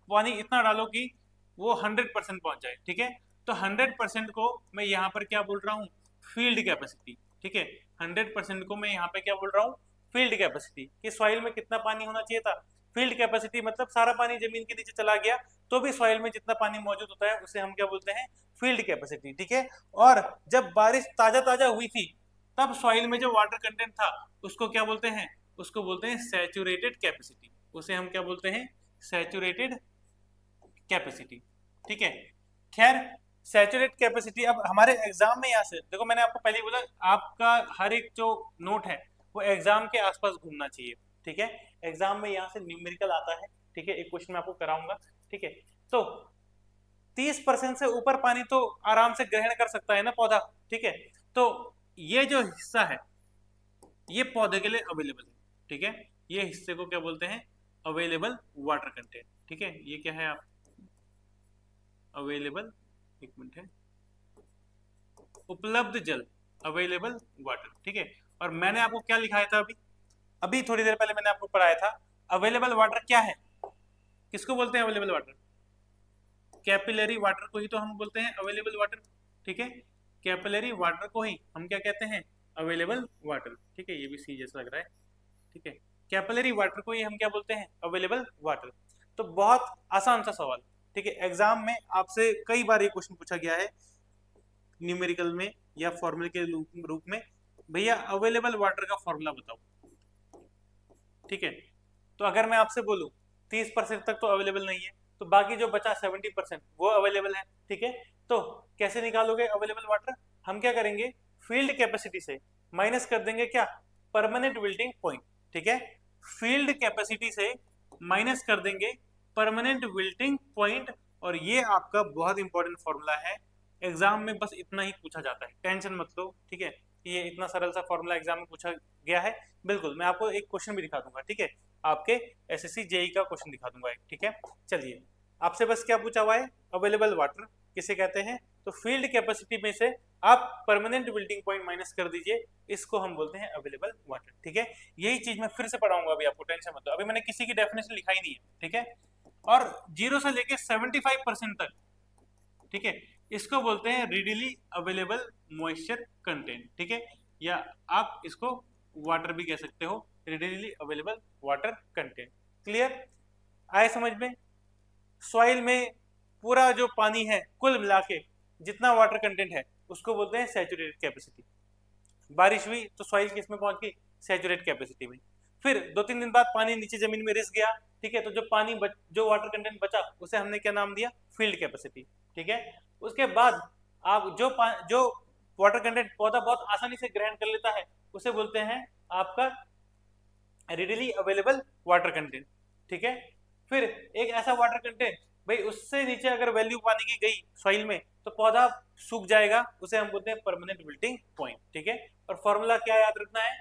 पानी इतना डालो कि वो 100% पहुंच जाए, ठीक है। तो 100% को मैं यहाँ पर क्या बोल रहा हूँ, फील्ड कैपेसिटी, ठीक है, 100% को मैं यहाँ पे क्या बोल रहा हूँ, फील्ड कैपेसिटी, कि सॉइल में कितना पानी होना चाहिए था, फील्ड कैपेसिटी मतलब सारा पानी जमीन के नीचे चला गया तो भी सॉइल में जितना पानी मौजूद होता है उसे हम क्या बोलते हैं, फील्ड कैपेसिटी, ठीक है। और जब बारिश ताजा ताजा हुई थी तब सॉइल में जो वाटर कंटेंट था उसको क्या बोलते हैं, उसको बोलते हैं सैचुरेटेड कैपेसिटी, उसे हम क्या बोलते हैं, सैचुरेटेड कैपेसिटी, ठीक है। खैर सैचुरेट कैपेसिटी अब हमारे एग्जाम में यहाँ से देखो, मैंने आपको पहले ही बोला आपका हर एक जो नोट है वो एग्जाम के आसपास घूमना चाहिए, ठीक है। एग्जाम में यहाँ से न्यूमेरिकल आता है, ठीक है, एक क्वेश्चन मैं आपको कराऊंगा, ठीक है। तो 30% से ऊपर पानी तो आराम से ग्रहण कर सकता है ना पौधा, ठीक है। तो ये जो हिस्सा है ये पौधे के लिए अवेलेबल है, ठीक है, ये हिस्से को क्या बोलते हैं, अवेलेबल वाटर कंटेंट, ठीक है। ये क्या है आप अवेलेबल, एक मिनट है, उपलब्ध जल, अवेलेबल वाटर, ठीक है। और मैंने आपको क्या लिखाया था अभी अभी थोड़ी देर पहले मैंने आपको पढ़ाया था, अवेलेबल वाटर क्या है, किसको बोलते हैं अवेलेबल वाटर, कैपिलरी वाटर को ही तो हम बोलते हैं अवेलेबल वाटर, ठीक है, कैपिलरी वाटर को ही हम क्या कहते हैं, अवेलेबल वाटर, ठीक है, ये भी सी जैसा लग रहा है, ठीक है, कैपिलरी वाटर को ही हम क्या बोलते हैं, अवेलेबल वाटर। तो बहुत आसान सा सवाल, ठीक है, एग्जाम में आपसे कई बार ये क्वेश्चन पूछा गया है न्यूमेरिकल में या फॉर्मूले के रूप में, भैया अवेलेबल वाटर का फॉर्मूला बताओ, ठीक है। तो अगर मैं आपसे बोलूं 30% तक तो अवेलेबल नहीं है तो बाकी जो बचा 70% वो अवेलेबल है, ठीक है। तो कैसे निकालोगे अवेलेबल वाटर, हम क्या करेंगे, फील्ड कैपेसिटी से माइनस कर देंगे क्या, परमानेंट विल्टिंग पॉइंट, ठीक है, फील्ड कैपेसिटी से माइनस कर देंगे परमानेंट विल्टिंग पॉइंट, और ये आपका बहुत इंपॉर्टेंट फॉर्मूला है, एग्जाम में बस इतना ही पूछा जाता है, टेंशन मत लो, ठीक है, ये इतना सरल सा फॉर्मूला एग्जाम में पूछा गया है, बिल्कुल मैं आपको एक क्वेश्चन भी दिखा दूंगा, ठीक है, आपके एसएससी जेई का क्वेश्चन दिखा दूंगा एक, ठीक है। चलिए आपसे बस क्या पूछा हुआ है, अवेलेबल वाटर किसे कहते हैं, तो फील्ड कैपेसिटी में से आप परमानेंट विल्टिंग पॉइंट माइनस कर दीजिए, इसको हम बोलते हैं अवेलेबल वाटर, ठीक है। यही चीज मैं फिर से पढ़ाऊंगा अभी आपको, टेंशन मत लो, अभी मैंने किसी की डेफिनेशन लिखाई नहीं है, ठीक है। और 0 से लेके 75% तक, ठीक है, इसको बोलते हैं रिडीली अवेलेबल मॉइस्चर कंटेंट, ठीक है, या आप इसको वाटर भी कह सकते हो, रिडीली अवेलेबल वाटर कंटेंट। क्लियर आए समझ में? सॉइल में पूरा जो पानी है कुल मिला के जितना वाटर कंटेंट है उसको बोलते हैं सैचुरेटेड कैपेसिटी। बारिश हुई तो सॉइल किस में पहुंच गई, सैचुरेट कैपेसिटी में। फिर 2-3 दिन बाद पानी नीचे जमीन में रिस गया, ठीक है, तो जो जो वाटर कंटेंट बचा उसे हमने क्या नाम दिया, फील्ड कैपेसिटी, ठीक है। उसके बाद आप जो वाटर कंटेंट पौधा बहुत आसानी से ग्रहण कर लेता है उसे बोलते हैं आपका रेडिली अवेलेबल वाटर कंटेंट, ठीक है। फिर एक ऐसा वाटर कंटेंट भाई उससे नीचे अगर वैल्यू पानी की गई सॉइल में तो पौधा सूख जाएगा, उसे हम बोलते हैं परमानेंट विल्टिंग पॉइंट, ठीक है। और फॉर्मूला क्या याद रखना है,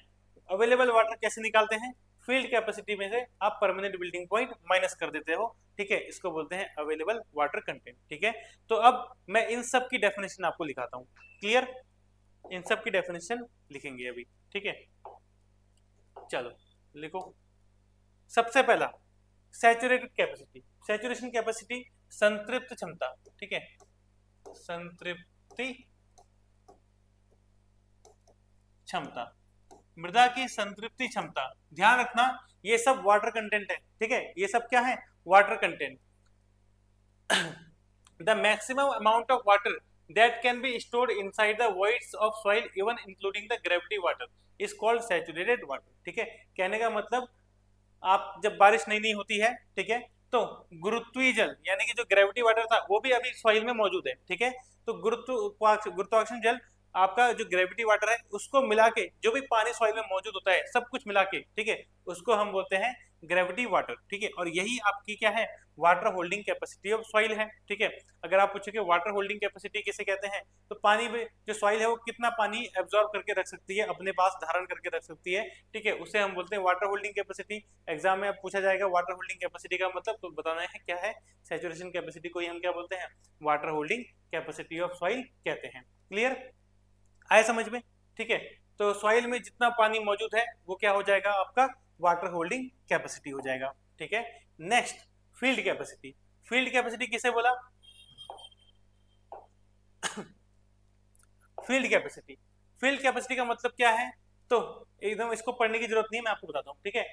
अवेलेबल वाटर कैसे निकालते हैं, फील्ड कैपेसिटी में से आप परमानेंट विल्टिंग पॉइंट माइनस कर देते हो, ठीक है, इसको बोलते हैं अवेलेबल वाटर कंटेंट, ठीक है। तो अब मैं इन सब की डेफिनेशन आपको लिखाता हूँ, क्लियर, इन सब की डेफिनेशन लिखेंगे अभी, ठीक है। चलो लिखो, सबसे पहला सैचुरेटेड कैपेसिटी, सैचुरेशन कैपेसिटी संतृप्त क्षमता, ठीक है, संतृप्ति क्षमता, मृदा की संतृप्ति क्षमता। ध्यान रखना ये सब वाटर कंटेंट है, ठीक है, ये सब क्या है, water content. The maximum amount of water that can be stored inside the voids of soil even including the gravity water is called saturated water, ठीक है। कहने का मतलब आप जब बारिश नहीं होती है, ठीक है, तो गुरुत्वीय जल यानी कि जो ग्रेविटी वाटर था वो भी अभी सॉइल में मौजूद है, ठीक है। तो गुरुत्वाकर्षण जल आपका जो ग्रेविटी वाटर है उसको मिला के जो भी पानी सॉइल में मौजूद होता है सब कुछ मिला के, ठीक है, उसको हम बोलते हैं ग्रेविटी वाटर, ठीक है। और यही आपकी क्या है, water holding capacity of soil है, ठीक है। अगर आप पूछोगे वाटर होल्डिंग कैपेसिटी किसे कहते हैं, तो पानी में जो सॉइल है वो कितना पानी एब्जॉर्ब करके रख सकती है, अपने पास धारण करके रख सकती है, ठीक है, उसे हम बोलते हैं वाटर होल्डिंग कैपेसिटी। एग्जाम में पूछा जाएगा वाटर होल्डिंग कैपेसिटी का मतलब, तो बताना है क्या है, सैचुरेशन कैपेसिटी को ही हम क्या बोलते हैं, water holding capacity of soil कहते हैं। क्लियर आए समझ में, ठीक है। तो सॉइल में जितना पानी मौजूद है वो क्या हो जाएगा, आपका वाटर होल्डिंग कैपेसिटी हो जाएगा, ठीक है। Next field capacity, field capacity किसे बोला, फील्ड कैपेसिटी, फील्ड कैपेसिटी का मतलब क्या है, तो एकदम इसको पढ़ने की जरूरत नहीं है, मैं आपको बताता हूँ, ठीक है।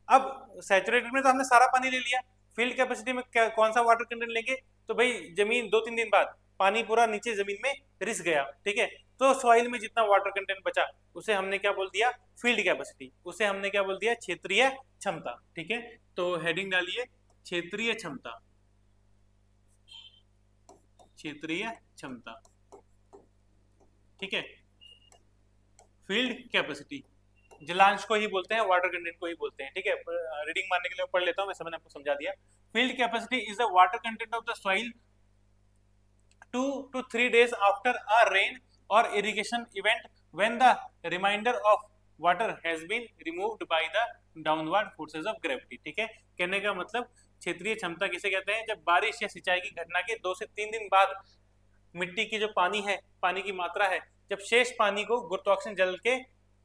अब सैचुरेटेड में तो हमने सारा पानी ले लिया, फील्ड कैपेसिटी में कौन सा वाटर कंटेंट लेंगे, तो भाई जमीन 2-3 दिन बाद पानी पूरा नीचे जमीन में रिस गया, ठीक है, तो सॉइल में जितना वाटर कंटेंट बचा उसे हमने क्या बोल दिया, फील्ड कैपेसिटी, उसे हमने क्या बोल दिया, क्षेत्रीय क्षमता, ठीक है। तो हेडिंग डालिए क्षेत्रीय क्षमता, क्षेत्रीय क्षमता, ठीक है। फील्ड कैपेसिटी जलांश को ही बोलते हैं, वाटर कंटेंट को ही बोलते हैं, ठीक है। रीडिंग मारने के लिए पढ़ लेता हूं, वैसे मैंने आपको समझा दिया। Field capacity is the water content of the soil 2 to 3 days after a rain or irrigation event when the remainder of water has been removed by the downward forces of gravity, ठीक है। कहने का मतलब क्षेत्रीय क्षमता किसे कहते हैं, जब बारिश या सिंचाई की घटना के 2 से 3 दिन बाद मिट्टी की जो पानी है, पानी की मात्रा है, जब शेष पानी को गुरुत्वाकर्षण जल के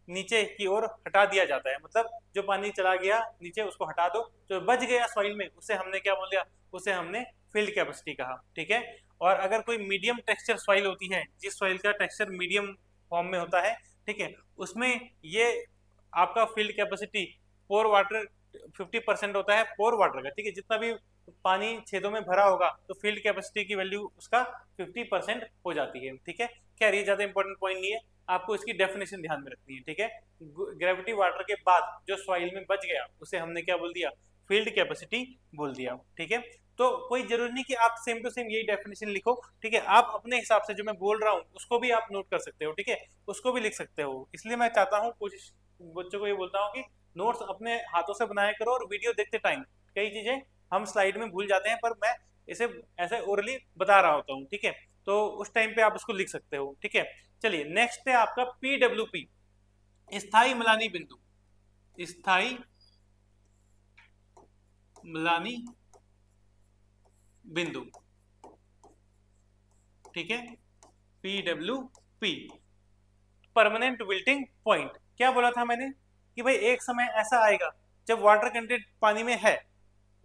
नीचे की ओर हटा दिया जाता है, मतलब जो पानी चला गया नीचे उसको हटा दो, जो बच गया सॉइल में उसे हमने क्या बोल दिया, उसे हमने फील्ड कैपेसिटी कहा, ठीक है। और अगर कोई मीडियम टेक्सचर सॉइल होती है, जिस सॉइल का टेक्सचर मीडियम फॉर्म में होता है, ठीक है, उसमें ये आपका फील्ड कैपेसिटी पोर वाटर 50% होता है, पोर वाटर का, ठीक है, जितना भी पानी छेदों में भरा होगा तो फील्ड कैपेसिटी की वैल्यू उसका 50% हो जाती है, ठीक है। खैर ये ज्यादा इंपॉर्टेंट पॉइंट नहीं है, आपको इसकी डेफिनेशन ध्यान में रखनी है, ठीक है। ग्रेविटी वाटर के बाद जो सॉइल में बच गया उसे हमने क्या बोल दिया, फील्ड कैपेसिटी बोल दिया, ठीक है। तो कोई जरूरी नहीं कि आप सेम टू सेम यही डेफिनेशन लिखो, ठीक है, आप अपने हिसाब से जो मैं बोल रहा हूँ उसको भी आप नोट कर सकते हो, ठीक है, उसको भी लिख सकते हो। इसलिए मैं चाहता हूँ, कोशिश बच्चों को ये बोलता हूँ कि नोट्स अपने हाथों से बनाया करो, और वीडियो देखते टाइम कई चीजें हम स्लाइड में भूल जाते हैं, पर मैं इसे ऐसे ओरली बता रहा होता हूँ, ठीक है, तो उस टाइम पे आप उसको लिख सकते हो, ठीक है। चलिए नेक्स्ट है आपका PWP, स्थायी म्लानी बिंदु, स्थायी म्लानी बिंदु, ठीक है, PWP परमानेंट विल्टिंग पॉइंट। क्या बोला था मैंने कि भाई एक समय ऐसा आएगा जब वाटर कंटेंट पानी में है,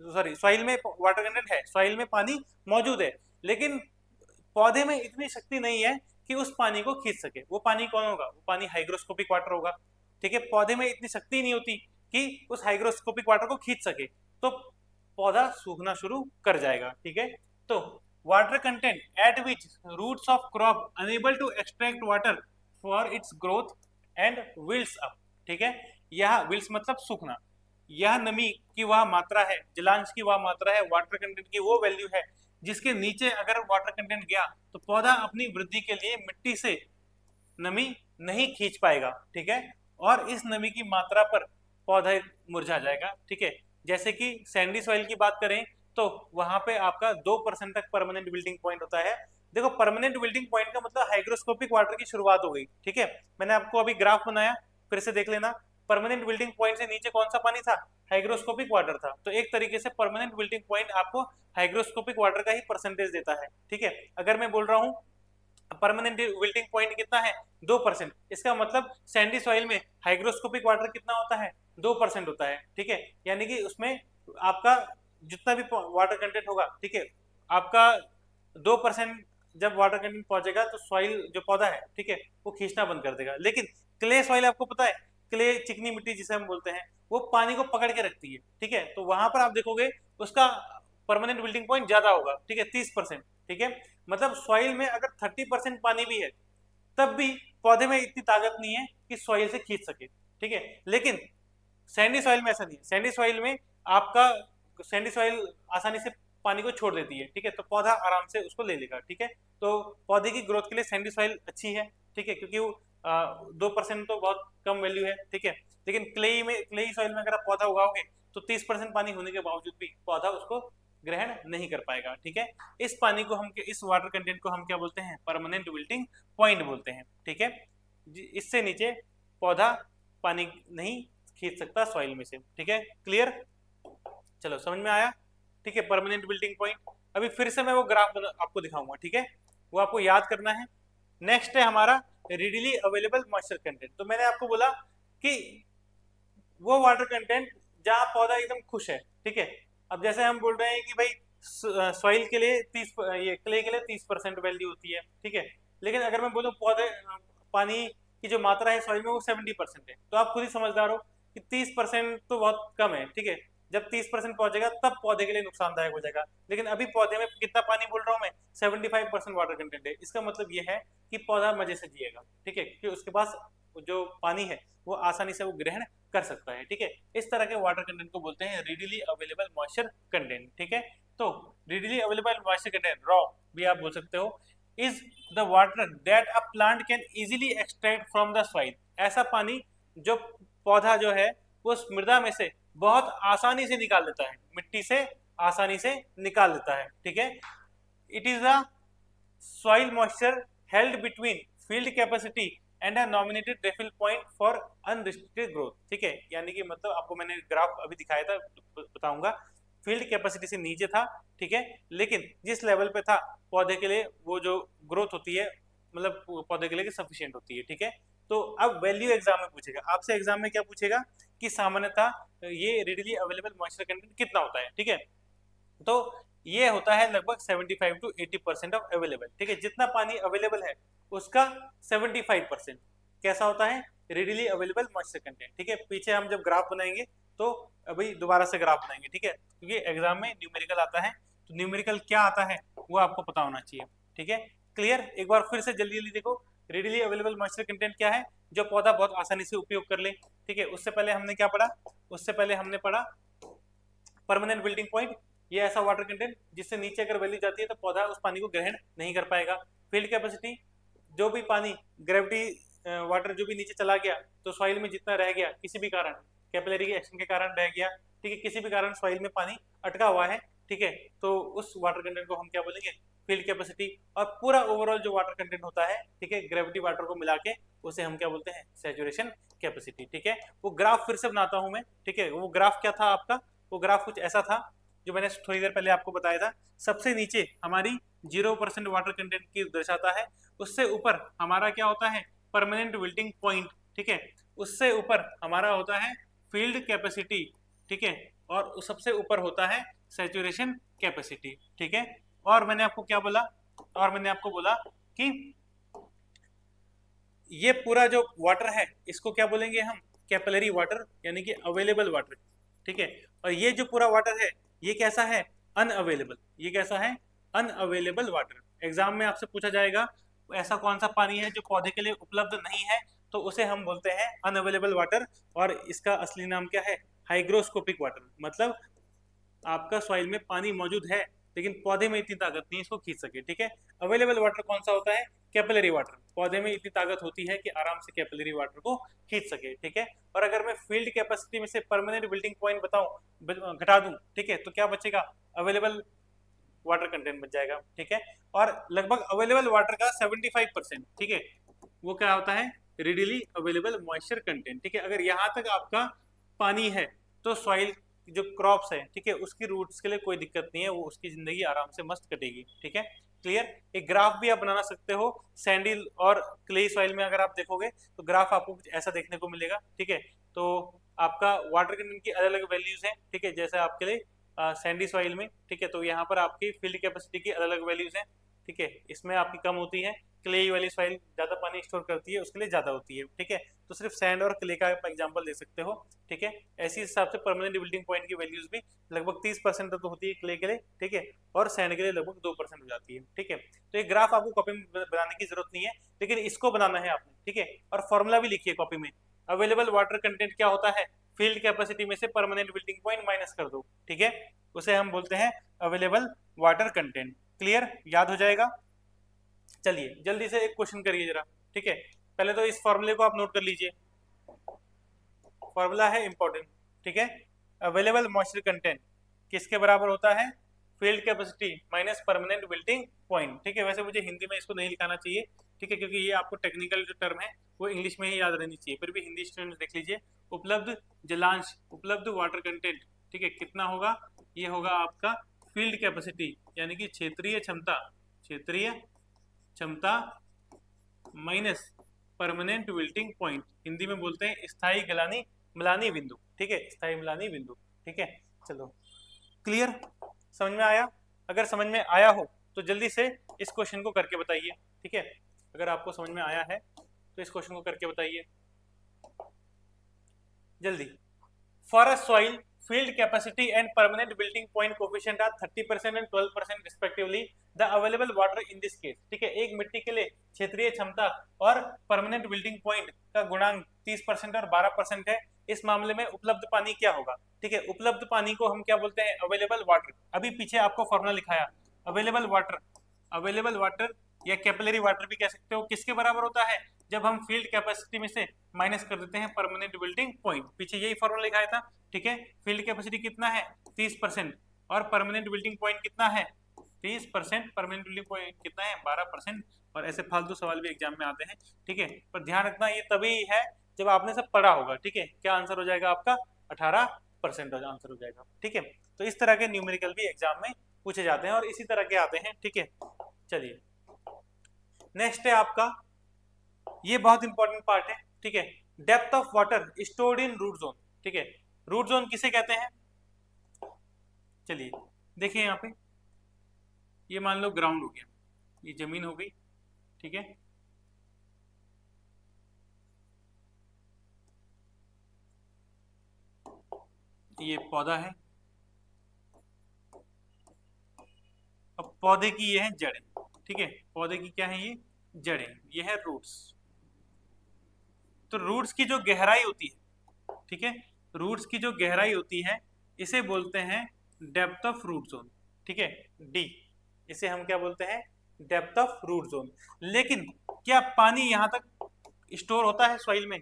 सॉरी सॉइल में वाटर कंटेंट है, सॉइल में पानी मौजूद है, लेकिन पौधे में इतनी शक्ति नहीं है कि उस पानी को खींच सके। वो पानी कौन होगा, वो पानी हाइग्रोस्कोपिक वाटर होगा, ठीक है। पौधे में इतनी शक्ति नहीं होती कि उस हाइग्रोस्कोपिक वाटर को खींच सके, तो पौधा सूखना शुरू कर जाएगा, ठीक है। तो water content at which roots of crop enable to extract water for its growth and wilts up, ठीक है। यह विल्स मतलब सूखना, यह नमी की वह मात्रा है, जलांश की वह मात्रा है, वाटर कंटेंट की वो वैल्यू है जिसके नीचे अगर वाटर कंटेंट गया तो पौधा अपनी वृद्धि के लिए मिट्टी से नमी नहीं खींच पाएगा, ठीक है। और इस नमी की मात्रा पर पौधा मुरझा जाएगा, ठीक है। जैसे कि सैंडी सॉइल की बात करें तो वहां पे आपका 2% तक परमानेंट विल्टिंग पॉइंट होता है। देखो परमानेंट विल्टिंग पॉइंट का मतलब हाइग्रोस्कोपिक वाटर की शुरुआत हो गई, ठीक है। मैंने आपको अभी ग्राफ बनाया, फिर से देख लेना। परमानेंट विल्टिंग पॉइंट से नीचे कौन सा पानी था? हाइग्रोस्कोपिक वाटर था। तो एक तरीके से परमानेंट विल्टिंग पॉइंट आपको हाइग्रोस्कोपिक वाटर का ही परसेंटेज देता है, ठीक है। अगर मैं बोल रहा हूँ परमानेंट विल्टिंग पॉइंट कितना है? 2%, इसका मतलब सैंडी सॉइल में हाइग्रोस्कोपिक वाटर कितना होता है? 2% होता है, ठीक है। यानी कि उसमें आपका जितना भी वाटर कंटेंट होगा, ठीक है, आपका 2% जब वाटर कंटेंट पहुंचेगा तो सॉइल जो पौधा है, ठीक है, वो खींचना बंद कर देगा। लेकिन क्ले सॉइल आपको पता है, क्ले चिकनी मिट्टी जिसे हम बोलते हैं, वो पानी को पकड़ के रखती है, ठीक है। तो वहां पर आप देखोगे उसका परमानेंट विल्टिंग पॉइंट ज्यादा होगा, ठीक है, 30%, ठीक है। मतलब सॉइल में अगर 30% पानी भी है तब भी पौधे में इतनी ताकत नहीं है कि सॉइल से खींच सके, ठीक है। लेकिन सैंडी सॉइल में ऐसा नहीं है। सैंडी सॉइल में आपका सैंडी सॉइल आसानी से पानी को छोड़ देती है, ठीक है, तो पौधा आराम से उसको ले लेगा, ठीक है। तो पौधे की ग्रोथ के लिए सैंडी सॉइल अच्छी है, ठीक है, क्योंकि वो 2% तो बहुत कम वैल्यू है, ठीक है। लेकिन क्लेई सॉइल में अगर आप पौधा उगाओगे तो 30% पानी होने के बावजूद भी पौधा उसको ग्रहण नहीं कर पाएगा, ठीक है। इस पानी को हम, इस वाटर कंटेंट को हम क्या बोलते हैं? परमानेंट विल्टिंग पॉइंट बोलते हैं, ठीक है। इससे नीचे पौधा पानी नहीं खींच सकता सॉइल में से, ठीक है। क्लियर? चलो समझ में आया, ठीक है। Permanent wilting point. अभी फिर से मैं वो ग्राफ आपको दिखाऊंगा, ठीक है, वो आपको याद करना है। नेक्स्ट है हमारा रेडिली अवेलेबल मॉइस्चर कंटेंट। तो मैंने आपको बोला कि वो वाटर कंटेंट जहाँ पौधा एकदम खुश है, ठीक है। अब जैसे हम बोल रहे हैं कि भाई सॉइल के लिए 30, ये क्ले के लिए 30% वैल्यू होती है, ठीक है। लेकिन अगर मैं बोलूँ पौधे पानी की जो मात्रा है सॉइल में वो 70% है, तो आप खुद ही समझदार हो कि 30% तो बहुत कम है, ठीक है। जब 30% पहुंचेगा तब पौधे के लिए नुकसानदायक हो जाएगा। लेकिन अभी पौधे में कितना पानी बोल रहा हूँ मैं? 75% वाटर कंटेंट है। इसका मतलब ये है कि पौधा मजे से जिएगा, ठीक है, क्योंकि उसके पास जो पानी है वो आसानी से वो ग्रहण कर सकता है, ठीक है। इस तरह के वाटर कंटेंट को बोलते हैं रीडिली अवेलेबल मॉइस्चर कंटेंट, ठीक है। तो रीडिली अवेलेबल मॉइस्चर कंटेंट, रॉ भी आप बोल सकते हो, is the water that a plant can easily extract from the soil. ऐसा पानी जो पौधा जो है वो उस मृदा में से बहुत आसानी से निकाल लेता है, मिट्टी से आसानी से निकाल लेता है, ठीक है। It is the soil moisture held between field capacity and a nominated refill point for unrestricted growth, ठीक है। यानी कि मतलब आपको मैंने ग्राफ अभी दिखाया था, बताऊंगा। फील्ड कैपेसिटी से नीचे था, ठीक है, लेकिन जिस लेवल पे था पौधे के लिए वो जो ग्रोथ होती है, मतलब पौधे के लिए सफिशिएंट होती है, ठीक है। तो अब वैल्यू एग्जाम में पूछेगा आपसे, एग्जाम में क्या पूछेगा कि सामान्यतः ये रेडिली अवेलेबल मॉइस्चर कंटेंट कितना होता है, ठीक है। तो ये होता है लगभग 75 to 80% ऑफ अवेलेबल, ठीक है। जितना पानी अवेलेबल है उसका 75% कैसा होता है? रेडिली अवेलेबल मॉइस्चर कंटेंट, ठीक है। पीछे हम जब ग्राफ बनाएंगे तो अभी दोबारा से ग्राफ बनाएंगे, ठीक है, क्योंकि एग्जाम में न्यूमेरिकल आता है, तो न्यूमेरिकल क्या आता है वो आपको पता होना चाहिए, ठीक है। क्लियर? एक बार फिर से जल्दी जल्दी देखो, रेडिली अवेलेबल मॉइस्चर कंटेंट क्या है? जो पौधा बहुत आसानी से उपयोग कर ले, ठीक है। उससे पहले हमने क्या पढ़ा? उससे पहले हमने पढ़ा परमानेंट बिल्डिंग पॉइंट, ये ऐसा वाटर कंटेंट जिससे नीचे अगर वैल्यू जाती है तो पौधा उस पानी को ग्रहण नहीं कर पाएगा। फील्ड कैपेसिटी, जो भी पानी ग्रेविटी वाटर जो भी नीचे चला गया तो सॉइल में जितना रह गया किसी भी कारण, कैपिलरी एक्शन के कारण रह गया, ठीक है, किसी भी कारण सॉइल में पानी अटका हुआ है, ठीक है, तो उस वाटर कंटेंट को हम क्या बोलेंगे? Field capacity. और पूरा ओवरऑल जो वाटर कंटेंट होता है, ठीक है, ग्रेविटी वाटर को मिला के उसे हम क्या बोलते हैं? सैचुरेशन कैपेसिटी, ठीक है। वो ग्राफ फिर से बनाता हूं मैं, ठीक है। वो ग्राफ क्या था आपका? वो ग्राफ कुछ ऐसा था जो मैंने थोड़ी देर पहले आपको बताया था। सबसे नीचे हमारी 0% वाटर कंटेंट की दर्शाता है, उससे ऊपर हमारा क्या होता है? परमानेंट विल्टिंग पॉइंट, ठीक है। उससे ऊपर हमारा होता है फील्ड कैपेसिटी, ठीक है, और उस सबसे ऊपर होता है सैचुरेशन कैपेसिटी, ठीक है। और मैंने आपको क्या बोला? और मैंने आपको बोला कि ये पूरा जो वाटर है इसको क्या बोलेंगे हम? कैपिलरी वाटर, यानी कि अवेलेबल वाटर, ठीक है। और ये जो पूरा वाटर है ये कैसा है? अनअवेलेबल। ये कैसा है? Unavailable water. एग्जाम में आपसे पूछा जाएगा ऐसा कौन सा पानी है जो पौधे के लिए उपलब्ध नहीं है, तो उसे हम बोलते हैं अनअवेलेबल वाटर। और इसका असली नाम क्या है? Hygroscopic water. मतलब आपका सॉइल में पानी मौजूद है लेकिन पौधे में इतनी ताकत नहीं है इसको खींच सके, ठीक है। अवेलेबल वाटर कौन सा होता है? Capillary water. पौधे में इतनी ताकत होती है कि आराम से कैपिलरी वाटर को खींच सके, ठीक है। और अगर मैं फील्ड कैपेसिटी में से परमानेंट बिल्डिंग पॉइंट बताऊं, घटा दूं, ठीक है, तो क्या बचेगा? अवेलेबल वाटर कंटेंट बच जाएगा, ठीक है। और लगभग अवेलेबल वाटर का 75%, ठीक है, वो क्या होता है? रेडिली अवेलेबल मॉइस्चर कंटेंट, ठीक है। अगर यहाँ तक आपका पानी है तो सॉइल जो क्रॉप्स है, ठीक है, उसकी रूट्स के लिए कोई दिक्कत नहीं है, वो उसकी जिंदगी आराम से मस्त कटेगी, ठीक है। क्लियर? एक ग्राफ भी आप बनाना सकते हो सैंडी और क्ले सॉइल में। अगर आप देखोगे तो ग्राफ आपको कुछ ऐसा देखने को मिलेगा, ठीक है। तो आपका वाटर कंटेंट की अलग अलग वैल्यूज हैं, ठीक है, जैसे आपके लिए सैंडी सॉइल में, ठीक है, तो यहाँ पर आपकी फील्ड कैपेसिटी की अलग अलग वैल्यूज हैं, ठीक है, इसमें आपकी कम होती है। क्ले वाली सॉइल ज्यादा पानी स्टोर करती है, उसके लिए ज्यादा होती है, ठीक है। तो सिर्फ सैंड और क्ले का एग्जांपल दे सकते हो, ठीक है। ऐसी हिसाब से परमानेंट बिल्डिंग पॉइंट की वैल्यूज भी लगभग 30% तक तो होती है क्ले के लिए, ठीक है, और सैंड के लिए लगभग 2% हो जाती है, ठीक है। तो ये ग्राफ आपको कॉपी में बनाने की जरूरत नहीं है, लेकिन इसको बनाना है आपने, ठीक है। और फॉर्मूला भी लिखिए कॉपी में। अवेलेबल वाटर कंटेंट क्या होता है? फील्ड कैपेसिटी में से परमानेंट बिल्डिंग पॉइंट माइनस कर दो, ठीक है, उसे हम बोलते हैं अवेलेबल वाटर कंटेंट। क्लियर? याद हो जाएगा? चलिए जल्दी से एक क्वेश्चन करिए जरा, ठीक है। पहले तो इस फॉर्मूले को आप नोट कर लीजिए, फॉर्मूला है इंपॉर्टेंट, ठीक है। अवेलेबल मॉइस्चर कंटेंट किसके बराबर होता है? Field capacity minus permanent building point, ठीक है। वैसे मुझे हिंदी में इसको नहीं लिखाना चाहिए, ठीक है, क्योंकि ये आपको टेक्निकल जो टर्म है वो इंग्लिश में ही याद रहनी चाहिए, फिर भी हिंदी स्टूडेंट्स देख लीजिए। उपलब्ध जलांश, उपलब्ध वाटर कंटेंट, ठीक है, कितना होगा? ये होगा आपका फील्ड कैपेसिटी यानी कि क्षेत्रीय क्षमता, क्षेत्रीय क्षमता minus permanent wilting point, Hindi में बोलते हैं स्थायी गलानी मिलानी बिंदु, ठीक है, स्थायी मिलानी बिंदु, ठीक है। चलो क्लियर? समझ में आया? अगर समझ में आया हो तो जल्दी से इस क्वेश्चन को करके बताइए, ठीक है। अगर आपको समझ में आया है तो इस क्वेश्चन को करके बताइए जल्दी। For a soil field capacity and permanent building point coefficient are 30% and 12% respectively, the available water in this case, ठीक है। एक मिट्टी के लिए क्षेत्रीय क्षमता और परमानेंट बिल्डिंग पॉइंट का गुणांक 30% और 12% है। इस मामले में उपलब्ध पानी क्या होगा? ठीक है, उपलब्ध पानी को हम क्या बोलते हैं? Available water. अभी पीछे आपको फॉर्मूला लिखाया, अवेलेबल वाटर, अवेलेबल वाटर या कैपिलरी वाटर भी कह सकते हो। किसके बराबर होता है? जब हम फील्ड कैपेसिटी में से माइनस कर देते हैं परमानेंट बिल्डिंग पॉइंट। पीछे यही फॉर्मूला लिखाया था, ठीक है। फील्ड कैपेसिटी कितना है? 30% और परमानेंट बिल्डिंग पॉइंट कितना है? 30%। परमानेंट बिल्डिंग पॉइंट कितना है? 12%। और ऐसे फालतू सवाल भी एग्जाम में आते हैं, ठीक है। पर ध्यान रखना ये तभी है जब आपने सब पढ़ा होगा, ठीक है। क्या आंसर हो जाएगा आपका? 18% आंसर हो जाएगा, ठीक है। तो इस तरह के न्यूमेरिकल भी एग्जाम में पूछे जाते हैं और इसी तरह के आते हैं, ठीक है। चलिए नेक्स्ट है आपका, ये बहुत इंपॉर्टेंट पार्ट है, ठीक है। Depth of water stored in root zone, ठीक है। रूट जोन किसे कहते हैं? चलिए देखिए यहाँ पे, ये मान लो ग्राउंड हो गया, ये जमीन हो गई, ठीक है। ये पौधा है, अब पौधे की ये है जड़ें, ठीक है। पौधे की क्या है? ये जड़ें, ये है रूट्स। तो रूट्स की जो गहराई होती है, ठीक है, रूट्स की जो गहराई होती है इसे बोलते हैं डेप्थ ऑफ रूट जोन, ठीक है, डी। इसे हम क्या बोलते हैं? Depth of root zone. लेकिन क्या पानी यहाँ तक स्टोर होता है सॉइल में?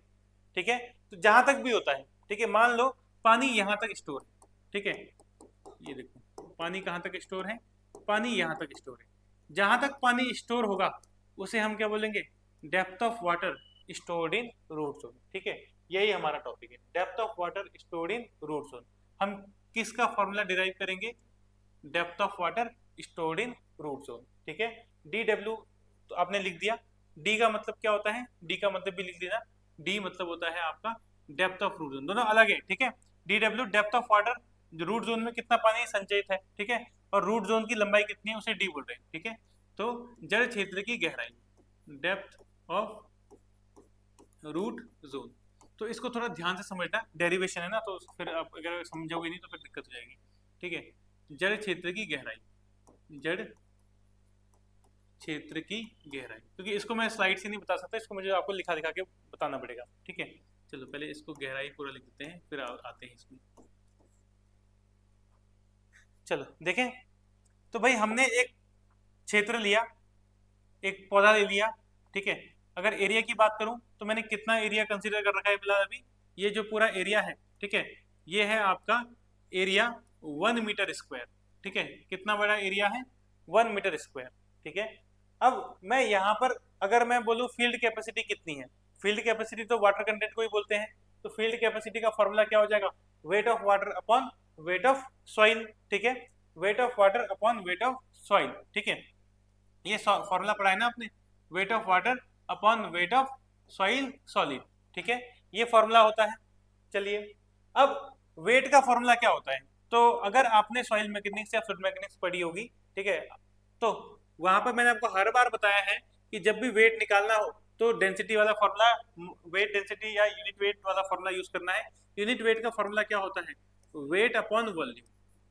ठीक है, तो जहां तक भी होता है, ठीक है, मान लो पानी यहाँ तक स्टोर है, ठीक है, ये देखो पानी कहाँ तक स्टोर है? पानी यहाँ तक स्टोर है। जहां तक पानी स्टोर होगा उसे हम क्या बोलेंगे? Depth of water stored in root zone, ठीक है। यही हमारा टॉपिक है, depth of water stored in root zone. हम किसका फॉर्मूला डिराइव करेंगे? Depth of water stored in root zone, ठीक है। डी डब्ल्यू तो आपने लिख दिया। डी का मतलब क्या होता है? डी का मतलब भी लिख देना। डी मतलब होता है आपका डेप्थ ऑफ रूट जोन, दोनों अलग है, ठीक है। D W depth of water, जो रूट जोन में कितना पानी संचयित है, ठीक है, और रूट जोन की लंबाई कितनी है उसे डी बोल रहे हैं, ठीक है। तो जड़ क्षेत्र की गहराई, डेप्थ ऑफ रूट जोन। तो इसको थोड़ा ध्यान से समझना, डेरिवेशन है ना, तो फिर आप अगर समझोगे नहीं तो फिर दिक्कत हो जाएगी, ठीक है। जड़ क्षेत्र की गहराई, जड़ क्षेत्र की गहराई, क्योंकि इसको मैं स्लाइड से नहीं बता सकता, इसको मुझे आपको लिखा दिखा के बताना पड़ेगा, ठीक है। चलो पहले इसको गहराई पूरा लिख देते हैं, फिर आते हैं इसमें। चलो देखें, तो भाई हमने एक क्षेत्र लिया, एक पौधा ले लिया, ठीक है। अगर एरिया की बात करूं तो मैंने कितना एरिया कंसीडर कर रखा है फिलहाल अभी, ये जो पूरा एरिया है, ठीक है, ये है आपका एरिया 1 मीटर स्क्वायर, ठीक है। कितना बड़ा एरिया है? 1 मीटर स्क्वायर, ठीक है। अब मैं यहाँ पर अगर मैं बोलूँ फील्ड कैपेसिटी कितनी है, फील्ड कैपेसिटी तो वाटर कंटेंट को ही बोलते हैं, तो फील्ड कैपेसिटी का फॉर्मूला क्या हो जाएगा? Wait of water upon weight of soil, ठीक है। Wait of water upon weight of soil, ठीक है। ये फॉर्मूला पढ़ा है ना आपने, wait of water upon weight of soil solid, ठीक है, ये फॉर्मूला होता है। चलिए, अब वेट का फॉर्मूला क्या होता है? तो अगर आपने सॉइल मैकेनिक्स या फ्लूइड मैकेनिक्स पढ़ी होगी, ठीक है, तो वहां पर मैंने आपको हर बार बताया है कि जब भी वेट निकालना हो तो डेंसिटी वाला फॉर्मूला, वेट डेंसिटी या यूनिट वेट वाला फॉर्मूला यूज करना है। यूनिट वेट का फॉर्मूला क्या होता है? वेट अपॉन वॉल्यूम,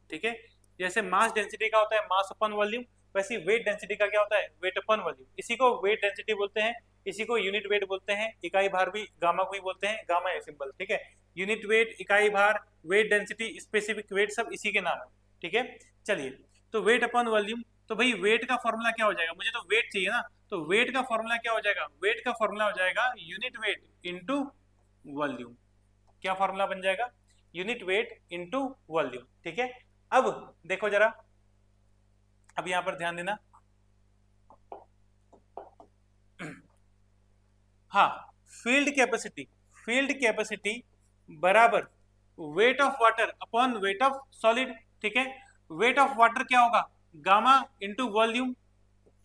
ठीक है। जैसे मास डेंसिटी का होता है मास अपॉन वॉल्यूम, वैसे वेट डेंसिटी का क्या होता है? Weight upon volume. इसी को वेट डेंसिटी बोलते हैं, इसी को यूनिट वेट बोलते हैं, इकाई भार भी गामा को ही बोलते हैं, गामा है सिंबल, ठीक है। यूनिट वेट, इकाई भार, वेट डेंसिटी, स्पेसिफिक वेट, सब इसी के नाम है, ठीक है। चलिए, तो वेट अपॉन वॉल्यूम, तो भाई वेट का फॉर्मूला क्या हो जाएगा? मुझे तो वेट चाहिए ना, तो वेट का फॉर्मूला क्या हो जाएगा? वेट का फॉर्मूला हो जाएगा यूनिट वेट इंटू वॉल्यूम। क्या फॉर्मूला बन जाएगा? यूनिट वेट इंटू वॉल्यूम, ठीक है। अब देखो जरा, अब यहां पर ध्यान देना, हाँ, फील्ड कैपेसिटी, फील्ड कैपेसिटी बराबर wait of water upon weight of solid, ठीक है। वेट ऑफ वाटर क्या होगा? Gamma into volume,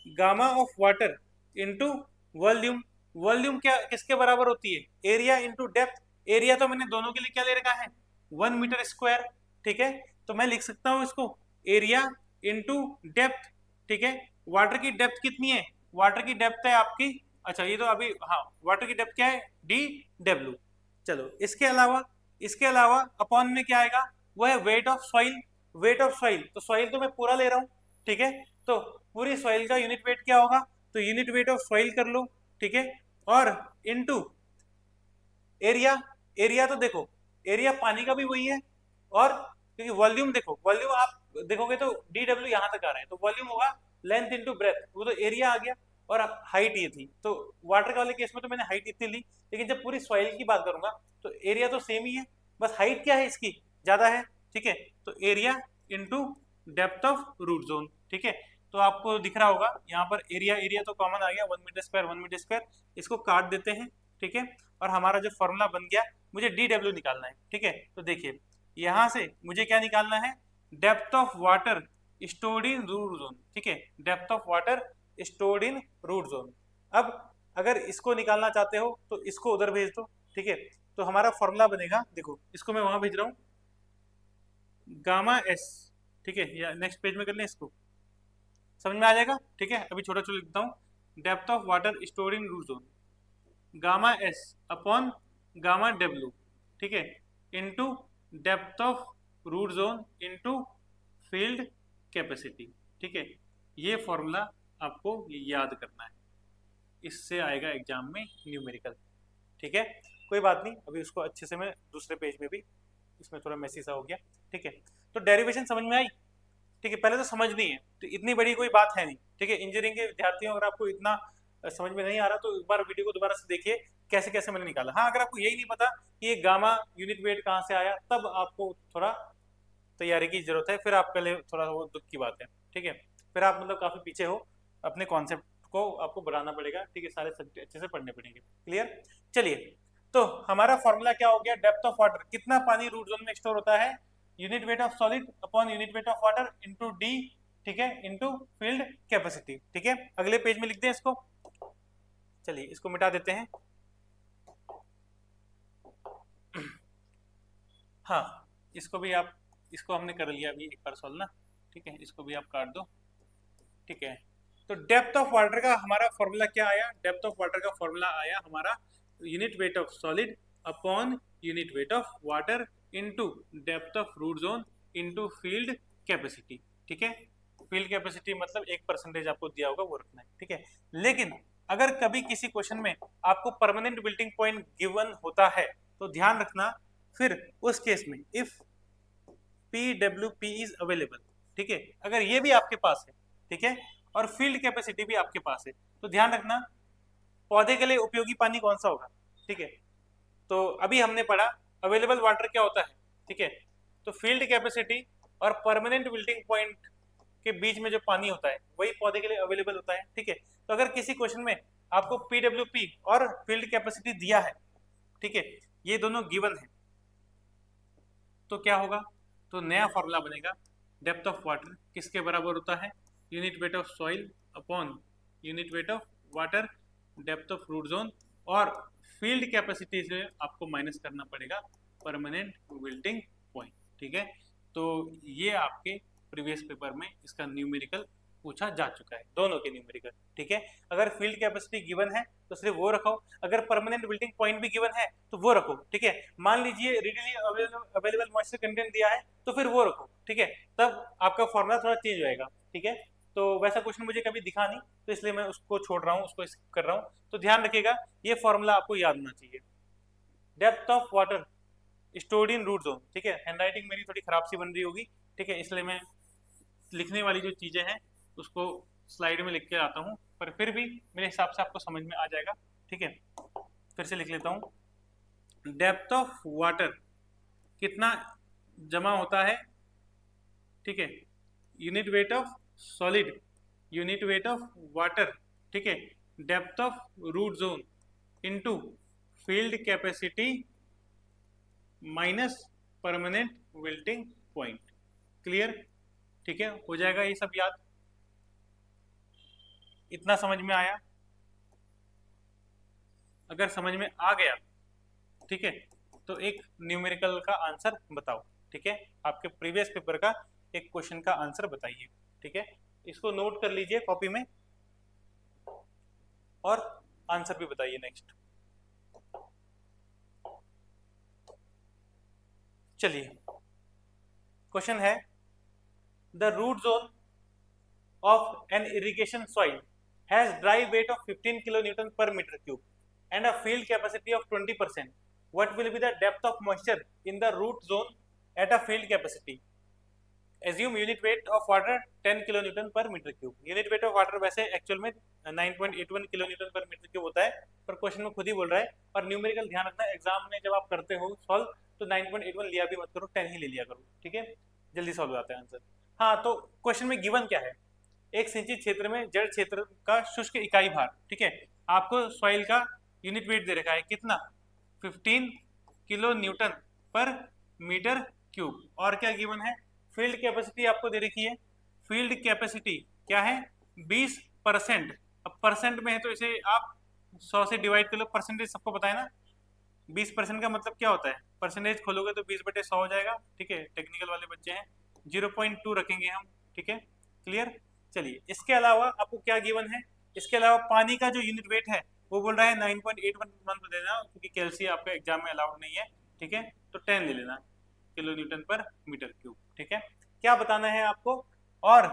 gamma of water into volume. Volume क्या किसके बराबर होती है? Area into depth. एरिया तो मैंने दोनों के लिए क्या ले रखा है? 1 मीटर स्क्वायर, ठीक है। तो मैं लिख सकता हूं इसको एरिया इंटू डेप्थ, ठीक है। वाटर की डेप्थ कितनी है? वाटर की डेप्थ है आपकी, अच्छा ये तो अभी, हाँ, वाटर की डेप्थ क्या है? D W. चलो, इसके अलावा अपॉन में क्या आएगा? वो है wait of soil. Wait of soil, तो सॉइल तो मैं पूरा ले रहा हूँ, ठीक है, तो पूरी सॉइल का यूनिट वेट क्या होगा? तो यूनिट वेट ऑफ सॉइल कर लो, ठीक है, और इनटू एरिया। एरिया तो देखो, एरिया पानी का भी वही है, और क्योंकि वॉल्यूम देखो, वॉल्यूम आप देखोगे तो डी डब्ल्यू यहाँ तक आ रहा है, तो वॉल्यूम होगा लेंथ इंटू ब्रेथ, वो तो एरिया आ गया, और हाइट ये थी, तो वाटर वाले केस में तो मैंने हाइट इतनी ली, लेकिन जब पूरी सॉइल की बात करूंगा तो एरिया तो सेम ही है, बस हाइट क्या है इसकी ज्यादा है, ठीक है। तो area into depth of root zone, ठीक है। तो आपको दिख रहा होगा यहाँ पर एरिया, एरिया तो कॉमन आ गया, 1 मीटर स्क्वायर 1 मीटर स्क्वायर, इसको काट देते हैं, ठीक है। और हमारा जो फॉर्मूला बन गया, मुझे डी डब्ल्यू निकालना है, ठीक है। तो देखिए, यहाँ से मुझे क्या निकालना है? Depth of water stored in root zone, ठीक है, depth of water stored in root zone. अब अगर इसको निकालना चाहते हो तो इसको उधर भेज दो, ठीक है। तो हमारा फॉर्मूला बनेगा, देखो इसको मैं वहां भेज रहा हूँ, गामा एस, ठीक है, या नेक्स्ट पेज में कर लें इसको, समझ में आ जाएगा, ठीक है। अभी छोटा छोटा लिखता हूँ, depth of water stored in root zone, gamma S upon gamma W, ठीक है, into depth of root zone into field capacity, ठीक है। ये फॉर्मूला आपको याद करना है, इससे आएगा एग्जाम में न्यूमेरिकल, ठीक है। कोई बात नहीं, अभी उसको अच्छे से मैं दूसरे पेज में भी, इसमें थोड़ा मैसी सा हो गया, ठीक है। तो डेरिवेशन समझ में आई, ठीक है, पहले तो समझनी है, तो इतनी बड़ी कोई बात है नहीं, ठीक है। इंजीनियरिंग के विद्यार्थियों, अगर आपको इतना समझ में नहीं आ रहा तो एक बार वीडियो को दोबारा से देखिए कैसे कैसे मैंने निकाला। हाँ, अगर आपको यही नहीं पता कि ये गामा यूनिट वेट कहाँ से आया, तब आपको थोड़ा तैयारी की जरूरत है, फिर आपके लिए थोड़ा वो दुख की बात है, ठीक है। फिर आप मतलब काफी पीछे हो, अपने कॉन्सेप्ट को आपको बढ़ाना पड़ेगा, ठीक है, सारे सब्जेक्ट अच्छे से पढ़ने पड़ेंगे, क्लियर। चलिए, तो हमारा फॉर्मूला क्या हो गया? डेप्थ ऑफ वाटर, कितना पानी रूट जोन में स्टोर होता है, unit weight of solid upon unit weight of water into D, ठीक है, इंटू फील्ड कैपेसिटी, ठीक है। अगले पेज में लिखते हैं इसको, चलिए इसको मिटा देते हैं। हाँ, इसको भी आप, इसको हमने कर लिया अभी एक बार सॉल्व ना, ठीक है, इसको भी आप काट दो, ठीक है। तो डेप्थ ऑफ वाटर का हमारा फॉर्मूला क्या आया? डेप्थ ऑफ वाटर का फॉर्मूला आया हमारा unit weight of solid upon unit weight of water into depth of root zone into field capacity, ठीक है। फील्ड कैपेसिटी मतलब 1% आपको दिया होगा वो रखना है, ठीक है। लेकिन अगर कभी किसी क्वेश्चन में आपको परमानेंट बिल्टिंग पॉइंट गिवन होता है तो ध्यान रखना, फिर उस केस में इफ PWP इज अवेलेबल, ठीक है, अगर ये भी आपके पास है, ठीक है, और फील्ड कैपेसिटी भी आपके पास है, तो ध्यान रखना पौधे के लिए उपयोगी पानी कौन सा होगा, ठीक है। तो अभी हमने पढ़ा अवेलेबल वाटर क्या होता है, ठीक है, तो फील्ड कैपेसिटी और परमानेंट बिल्टिंग पॉइंट के बीच में जो पानी होता है वही पौधे के लिए अवेलेबल होता है, ठीक है। तो अगर किसी क्वेश्चन में आपको PWP और फील्ड कैपेसिटी दिया है, ठीक है, ये दोनों गिवन है, तो क्या होगा, तो नया फॉर्मूला बनेगा डेप्थ ऑफ वाटर किसके बराबर होता है, unit weight of soil upon unit weight of water depth of root zone, और फील्ड कैपेसिटी से आपको माइनस करना पड़ेगा परमानेंट विल्टिंग पॉइंट, ठीक है। तो ये आपके प्रीवियस पेपर में इसका न्यूमेरिकल पूछा जा चुका है, दोनों के न्यूमेरिकल, ठीक है। अगर फील्ड कैपेसिटी गिवन है तो सिर्फ वो रखो, अगर परमानेंट बिल्टिंग पॉइंट भी गिवन है तो वो रखो, ठीक है। मान लीजिए रीडीली अवेलेबल मॉइस्चर कंटेंट दिया है तो फिर वो रखो, ठीक है, तब आपका फॉर्मूला थोड़ा चेंज होएगा, ठीक है। तो वैसा क्वेश्चन मुझे कभी दिखा नहीं तो इसलिए मैं उसको छोड़ रहा हूँ, उसको स्किप कर रहा हूँ। तो ध्यान रखिएगा ये फॉर्मूला आपको याद होना चाहिए, depth of water stored in root zone, ठीक है। हैंडराइटिंग मेरी थोड़ी खराब सी बन रही होगी, ठीक है, इसलिए मैं लिखने वाली जो चीजें हैं उसको स्लाइड में लिख के आता हूँ, पर फिर भी मेरे हिसाब से आपको समझ में आ जाएगा, ठीक है। फिर से लिख लेता हूँ, डेप्थ ऑफ वाटर कितना जमा होता है, ठीक है, unit weight of solid, unit weight of water, ठीक है, depth of root zone into field capacity minus permanent wilting point. Clear, ठीक है, हो जाएगा ये सब याद, इतना समझ में आया? अगर समझ में आ गया, ठीक है, तो एक न्यूमेरिकल का आंसर बताओ, ठीक है, आपके प्रीवियस पेपर का एक क्वेश्चन का आंसर बताइए, ठीक है। इसको नोट कर लीजिए कॉपी में और आंसर भी बताइए नेक्स्ट। चलिए, क्वेश्चन है the root zone of an irrigation soil has dry weight of 15 kilonewton per meter cube and a field capacity of 20%. What will be the depth of moisture in the root zone at a field capacity? Assume unit weight of water 10 kilonewton per meter cube. Unit weight of water वैसे actual में 9.81 kilonewton per meter cube होता है, पर question में खुद ही बोल रहा है। और न्यूमेरिकल ध्यान रखना, एग्जाम में जब आप करते हो सॉल्व तो 9.81 लिया भी मत करो, 10 ही ले लिया करो, ठीक है, जल्दी सॉल्व हो जाता है आंसर। हाँ, तो क्वेश्चन में गिवन क्या है, एक सिंचित क्षेत्र में जड़ क्षेत्र का शुष्क इकाई भार, ठीक है, आपको सॉइल का यूनिट वेट दे रखा है कितना, 15 किलो न्यूटन पर मीटर क्यूब, और क्या गिवन है, फील्ड कैपेसिटी आपको दे रखी है, फील्ड कैपेसिटी क्या है 20%। अब परसेंट में है तो इसे आप 100 से डिवाइड कर लो, परसेंटेज सबको पता है ना, 20% का मतलब क्या होता है, परसेंटेज खोलोगे तो 20/100 हो जाएगा, ठीक है, टेक्निकल वाले बच्चे हैं, 0.2 रखेंगे हम, ठीक है, क्लियर। चलिए, इसके अलावा आपको क्या गिवन है, इसके अलावा पानी का जो यूनिट वेट है वो बोल रहा है 9.81 तो देना, क्योंकि कैल्शियम आपका एग्जाम में अलाउड नहीं है, ठीक है, तो 10 ले लेना किलो न्यूटन पर मीटर क्यूब, ठीक है। क्या बताना है आपको, और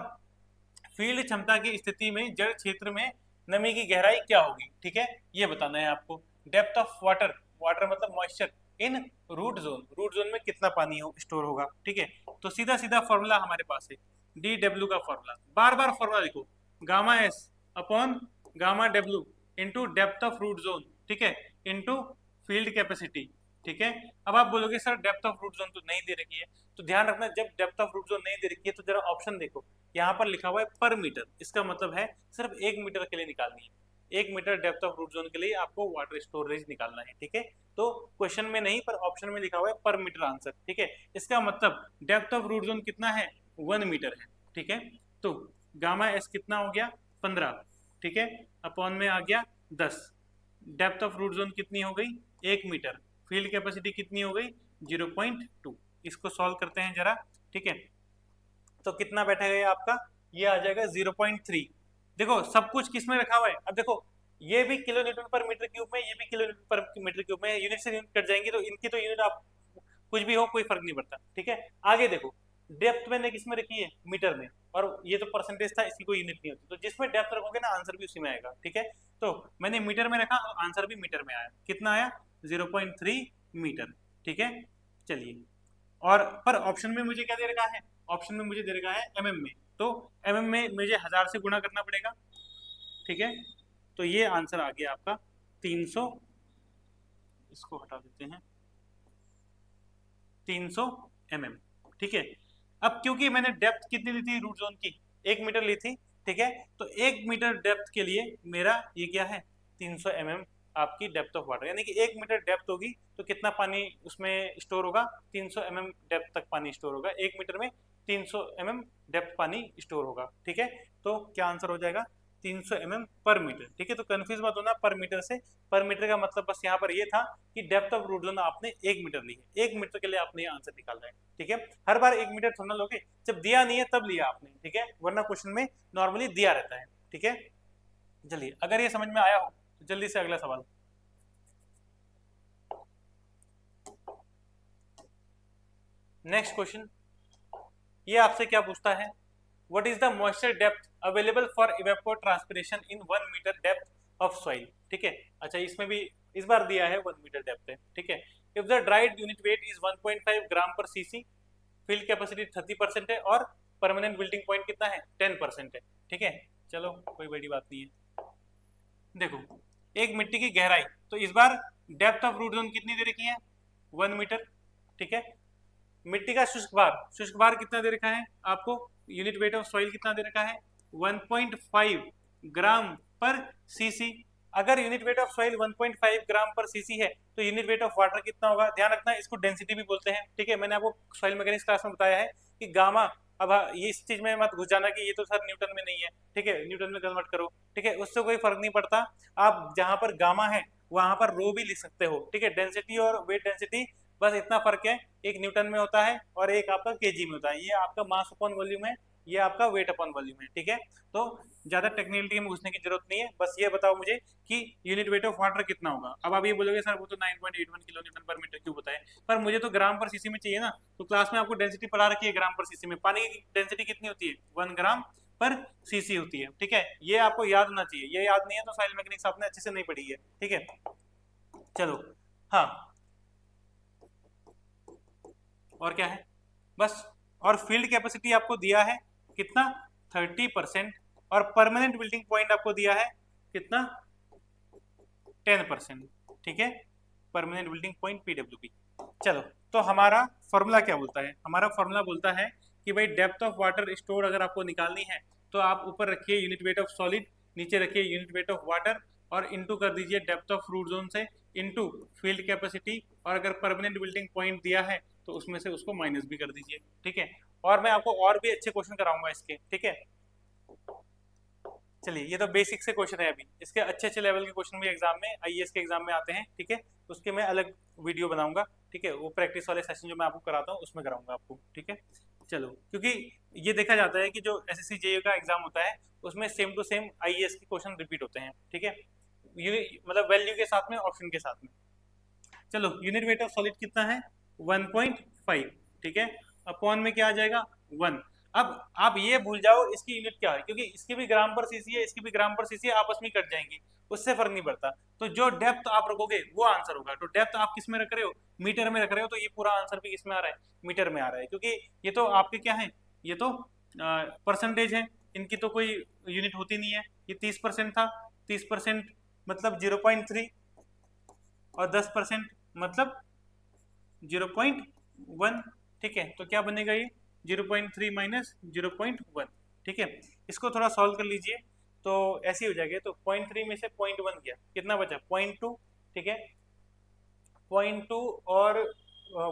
फील्ड क्षमता की स्थिति में जड़ क्षेत्र में नमी की गहराई क्या होगी, ठीक है, ये बताना है आपको। डेप्थ ऑफ वाटर, वाटर मतलब moisture in root zone, root zone में कितना पानी स्टोर होगा, ठीक है। तो सीधा सीधा फॉर्मूला हमारे पास है, DW का फॉर्मूला, बार बार फॉर्मूला लिखो, gamma S upon gamma W into depth of root zone, ठीक है, इंटू फील्ड कैपेसिटी, ठीक है। अब आप बोलोगे sir depth of root zone तो नहीं दे रखी है, तो ध्यान रखना जब डेप्थ ऑफ रूट जोन नहीं दे रखी है तो जरा ऑप्शन देखो, यहाँ पर लिखा हुआ है पर मीटर, इसका मतलब है सिर्फ 1 मीटर के लिए निकालनी है, 1 metre depth of root zone के लिए आपको वाटर स्टोरेज निकालना है, ठीक है। तो क्वेश्चन में नहीं पर ऑप्शन में लिखा हुआ है पर मीटर आंसर, ठीक है, इसका मतलब डेप्थ ऑफ रूट जोन कितना है 1 मीटर है, ठीक है। तो गामा S कितना हो गया 15, ठीक है, अपॉन में आ गया 10, डेप्थ ऑफ रूट जोन कितनी हो गई 1 मीटर, फील्ड कैपेसिटी कितनी हो गई 0.2। इसको सॉल्व करते हैं जरा, ठीक है, तो कितना बैठेगा आपका, ये आ जाएगा 0.3। देखो सब कुछ किस में रखा हुआ है, अब देखो ये भी किलो न्यूटन पर मीटर क्यूब में, ये भी किलो न्यूटन पर मीटर क्यूब में, यूनिट से यूनिट कट जाएंगी तो इनकी तो यूनिट आप कुछ भी हो कोई फर्क नहीं पड़ता, ठीक है। आगे देखो डेप्थ मैंने किस में रखी है, मीटर में, और ये तो परसेंटेज था, इसकी कोई यूनिट नहीं होती, तो जिसमें डेप्थ रखोगे ना आंसर भी उसी में आएगा। ठीक है, तो मैंने मीटर में रखा और आंसर भी मीटर में आया। कितना आया, 0.3 मीटर। ठीक है, चलिए, और पर ऑप्शन में मुझे क्या दे रखा है, ऑप्शन में मुझे दे रखा है एमएम में, तो एमएम में मुझे 1000 से गुणा करना पड़ेगा। ठीक है, तो ये आंसर आ गया आपका 300, इसको हटा देते हैं, 300 mm। ठीक है, अब क्योंकि मैंने डेप्थ कितनी ली थी रूट जोन की, 1 मीटर ली थी। ठीक है, तो 1 मीटर डेप्थ के लिए मेरा ये क्या है, 300 mm आपकी डेप्थ ऑफ वाटर, यानी कि 1 मीटर डेप्थ होगी तो कितना पानी उसमें स्टोर होगा, 300 mm डेप्थ तक पानी स्टोर होगा, 1 मीटर में 300 mm डेप्थ पानी स्टोर होगा। ठीक है, तो क्या आंसर हो जाएगा, 300 mm पर मीटर। ठीक है, तो कंफ्यूज मत होना पर मीटर से, पर मीटर का मतलब बस यहाँ पर ये था कि डेप्थ ऑफ रूट जोन आपने 1 मीटर ली है, 1 मीटर के लिए आपने ये आंसर निकालना है। ठीक है, हर बार 1 मीटर थोड़ा लोगे, जब दिया नहीं है तब लिया आपने। ठीक है, वरना क्वेश्चन में नॉर्मली दिया रहता है। ठीक है, चलिए, अगर ये समझ में आया हो तो जल्दी से अगला सवाल। नेक्स्ट क्वेश्चन, ये आपसे क्या पूछता है, what is the moisture depth available for evapotranspiration in 1 metre depth of soil. ठीक है, अच्छा, इसमें भी इस बार दिया है 1 मीटर डेप्थ है। ठीक है, if the dried unit weight is 1.5 ग्राम पर सीसी, फील्ड कैपेसिटी 30% है, और परमानेंट बिल्डिंग पॉइंट कितना है, 10% है। ठीक है, चलो कोई बड़ी बात नहीं है। देखो, एक मिट्टी की गहराई, तो इस बार डेप्थ ऑफ रूट जोन कितनी दे रखी है, 1 मीटर। ठीक है, मिट्टी का शुष्क भार, शुष्क भार कितना दे रखा है आपको, यूनिट वेट ऑफ सॉइल कितना दे रखा है, 1.5 ग्राम पर सीसी। अगर यूनिट वेट ऑफ सॉइल 1.5 ग्राम पर सीसी है तो यूनिट वेट ऑफ वाटर कितना होगा, ध्यान रखना, इसको डेंसिटी भी बोलते हैं। ठीक है, मैंने आपको सॉइल मैकेनिक्स क्लास में बताया है कि गामा, अब ये इस चीज में मत घुस जाना कि ये तो सर न्यूटन में नहीं है। ठीक है, न्यूटन में कन्वर्ट करो। ठीक है, उससे कोई फर्क नहीं पड़ता, आप जहां पर गामा है वहां पर रो भी लिख सकते हो। ठीक है, डेंसिटी और वेट डेंसिटी बस इतना फर्क है, एक न्यूटन में होता है और एक आपका केजी में होता है। ये आपका मास अपॉन वॉल्यूम है, ये आपका वेट अपॉन वॉल्यूम है। ठीक है, तो ज्यादा टेक्निकलिटी में घुसने की जरूरत नहीं है, बस ये बताओ मुझे कि यूनिट वेट ऑफ वाटर कितना होगा। अब आप ये बोलोगे सर वो तो 9.81 किलो न्यूटन पर मीटर क्यूब बताए, पर मुझे तो ग्राम पर सीसी में चाहिए ना। तो क्लास में आपको डेंसिटी पढ़ा रखी है ग्राम पर सीसी में, पानी की डेंसिटी कितनी होती है, 1 ग्राम पर सीसी होती है। ठीक है, ये आपको याद होना चाहिए, ये याद नहीं है तो सॉइल मैकेनिक्स आपने अच्छे से नहीं पढ़ी है। ठीक है, चलो, हाँ, और क्या है, बस, और फील्ड कैपेसिटी आपको दिया है कितना, 30%, और परमानेंट बिल्डिंग पॉइंट आपको दिया है कितना, 10%। ठीक है, परमानेंट बिल्डिंग पॉइंट पीडब्ल्यूपी। चलो, तो हमारा फॉर्मूला क्या बोलता है, हमारा फॉर्मूला बोलता है कि भाई डेप्थ ऑफ वाटर स्टोर अगर आपको निकालनी है तो आप ऊपर रखिए यूनिट वेट ऑफ सॉलिड, नीचे रखिए यूनिट वेट ऑफ वाटर, और इनटू कर दीजिए डेप्थ ऑफ रूट जोन से, इनटू फील्ड कैपेसिटी, और अगर परमानेंट बिल्डिंग पॉइंट दिया है तो उसमें से उसको माइनस भी कर दीजिए। ठीक है, और मैं आपको और भी अच्छे क्वेश्चन कराऊंगा इसके। ठीक है, चलिए, ये तो बेसिक से क्वेश्चन है, अभी इसके अच्छे अच्छे लेवल के क्वेश्चन भी एग्जाम में, आईएएस के एग्जाम में आते हैं। ठीक है, उसके मैं अलग वीडियो बनाऊंगा। ठीक है, वो प्रैक्टिस वाले सेशन जो मैं आपको कराता हूँ उसमें कराऊंगा आपको। ठीक है, चलो, क्योंकि ये देखा जाता है कि जो एसएससी जेईई का एग्जाम होता है उसमें सेम टू सेम आईएएस के क्वेश्चन रिपीट होते हैं। ठीक है, मतलब वैल्यू के साथ में, ऑप्शन के साथ में। चलो, यूनिट वेट ऑफ सॉलिड कितना है, 1.5। ठीक है, अपॉन में क्या आ जाएगा, 1। अब आप ये भूल जाओ इसकी यूनिट क्या है, क्योंकि इसकी भी ग्राम पर सीसी है, इसकी भी ग्राम पर सीसी है, आपस में कट जाएंगी, उससे फर्क नहीं पड़ता। तो जो डेप्थ आप रखोगे वो आंसर होगा। तो डेप्थ आप किस में रख रहे हो, मीटर में रख रहे हो, तो ये पूरा आंसर भी किस में आ रहा है, मीटर में आ रहा है, क्योंकि ये तो आपके क्या है, ये तो परसेंटेज है, इनकी तो कोई यूनिट होती नहीं है। ये 30% था, 30% मतलब 0.3, और 10% मतलब 0.1। ठीक है, तो क्या बनेगा ये, 0.3 माइनस 0.1। ठीक है, इसको थोड़ा सॉल्व कर लीजिए तो ऐसे ही हो जाएगा। तो 0.3 में से 0.1 गया, कितना बचा, 0.2। ठीक है, 0.2 और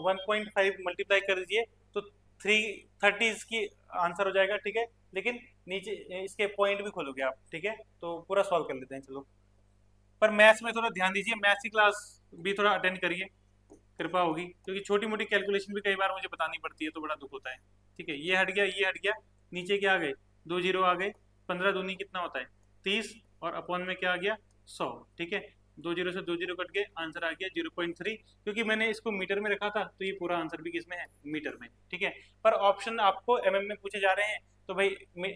1.5 मल्टीप्लाई कर दीजिए तो 330 इसकी आंसर हो जाएगा। ठीक है, लेकिन नीचे इसके पॉइंट भी खोलोगे आप। ठीक है, तो पूरा सॉल्व कर लेते हैं। चलो, पर मैथ्स में थोड़ा ध्यान दीजिए, मैथ्स की क्लास भी थोड़ा अटेंड करिए, कृपा होगी, क्योंकि छोटी मोटी कैलकुलेशन भी कई बार मुझे बतानी पड़ती है तो बड़ा दुख होता है। ठीक है, ये हट गया, ये हट गया, नीचे क्या आ गए, 2 जीरो आ गए, 15 दूनी कितना होता है, 30, और अपॉन में क्या आ गया, 100। ठीक है, दो जीरो से दो जीरो कट गए, आंसर आ गया 0.3। क्योंकि मैंने इसको मीटर में रखा था तो ये पूरा आंसर भी किसमें है, मीटर में। ठीक है, पर ऑप्शन आपको एमएम में पूछे जा रहे हैं, तो भाई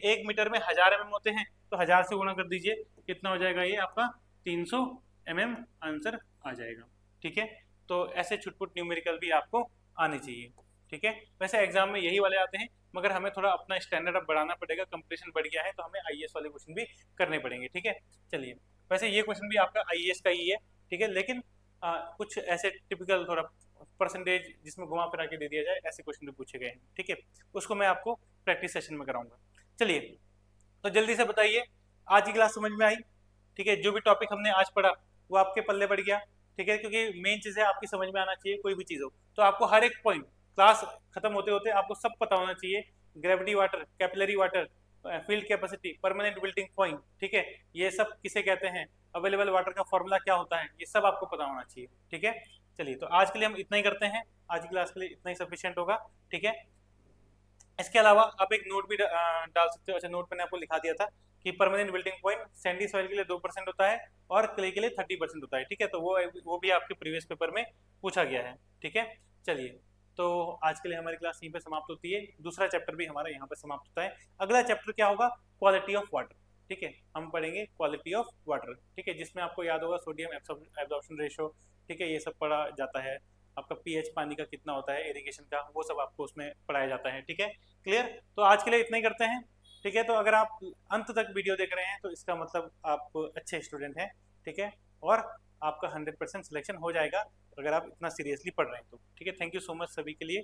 1 मीटर में 1000 mm होते हैं, तो 1000 से गुणा कर दीजिए, कितना हो जाएगा ये आपका 300 mm आंसर आ जाएगा। ठीक है, तो ऐसे छुटपुट न्यूमेरिकल भी आपको आने चाहिए। ठीक है, वैसे एग्जाम में यही वाले आते हैं, मगर हमें थोड़ा अपना स्टैंडर्ड अब बढ़ाना पड़ेगा, कंपटीशन बढ़ गया है, तो हमें आईएएस वाले क्वेश्चन भी करने पड़ेंगे। ठीक है, चलिए, वैसे ये क्वेश्चन भी आपका आईएएस का ही है। ठीक है, लेकिन कुछ ऐसे टिपिकल थोड़ा परसेंटेज जिसमें घुमा फिरा के दे दिया जाए, ऐसे क्वेश्चन भी पूछे गए हैं। ठीक है, उसको मैं आपको प्रैक्टिस सेशन में कराऊंगा। चलिए, तो जल्दी से बताइए, आज की क्लास समझ में आई? ठीक है, जो भी टॉपिक हमने आज पढ़ा वो आपके पल्ले पड़ गया? ठीक है, क्योंकि मेन चीज़ है आपकी समझ में आना चाहिए, कोई भी चीज़ हो तो आपको हर एक पॉइंट क्लास खत्म होते होते आपको सब पता होना चाहिए। Gravity water, capillary water, field capacity, permanent building point, ठीक है, ये सब किसे कहते हैं, अवेलेबल वाटर का फॉर्मूला क्या होता है, ये सब आपको पता होना चाहिए। ठीक है, चलिए, तो आज के लिए हम इतना ही करते हैं, आज की क्लास के लिए इतना ही सफिशिएंट होगा। ठीक है, इसके अलावा आप एक नोट भी डाल सकते हो। अच्छा, नोट मैंने आपको लिखा दिया था कि permanent building point Sandy soil के लिए 2% होता है और क्ले के लिए 30% होता है। ठीक है, तो वो भी आपके प्रीवियस पेपर में पूछा गया है। ठीक है, चलिए, तो आज के लिए हमारी क्लास यहीं पे समाप्त होती है, दूसरा चैप्टर भी हमारा यहाँ पे समाप्त होता है। अगला चैप्टर क्या होगा, क्वालिटी ऑफ वाटर। ठीक है, हम पढ़ेंगे क्वालिटी ऑफ वाटर। ठीक है, जिसमें आपको याद होगा सोडियम एब्जॉर्प्शन रेशो, ठीक है, ये सब पढ़ा जाता है। आपका पीएच पानी का कितना होता है, इरिगेशन का, वो सब आपको उसमें पढ़ाया जाता है। ठीक है, क्लियर? तो आज के लिए इतना ही करते हैं। ठीक है, तो अगर आप अंत तक वीडियो देख रहे हैं तो इसका मतलब आप अच्छे स्टूडेंट हैं। ठीक है, और आपका 100% सिलेक्शन हो जाएगा अगर आप इतना सीरियसली पढ़ रहे हैं तो। ठीक है, थैंक यू सो मच सभी के लिए।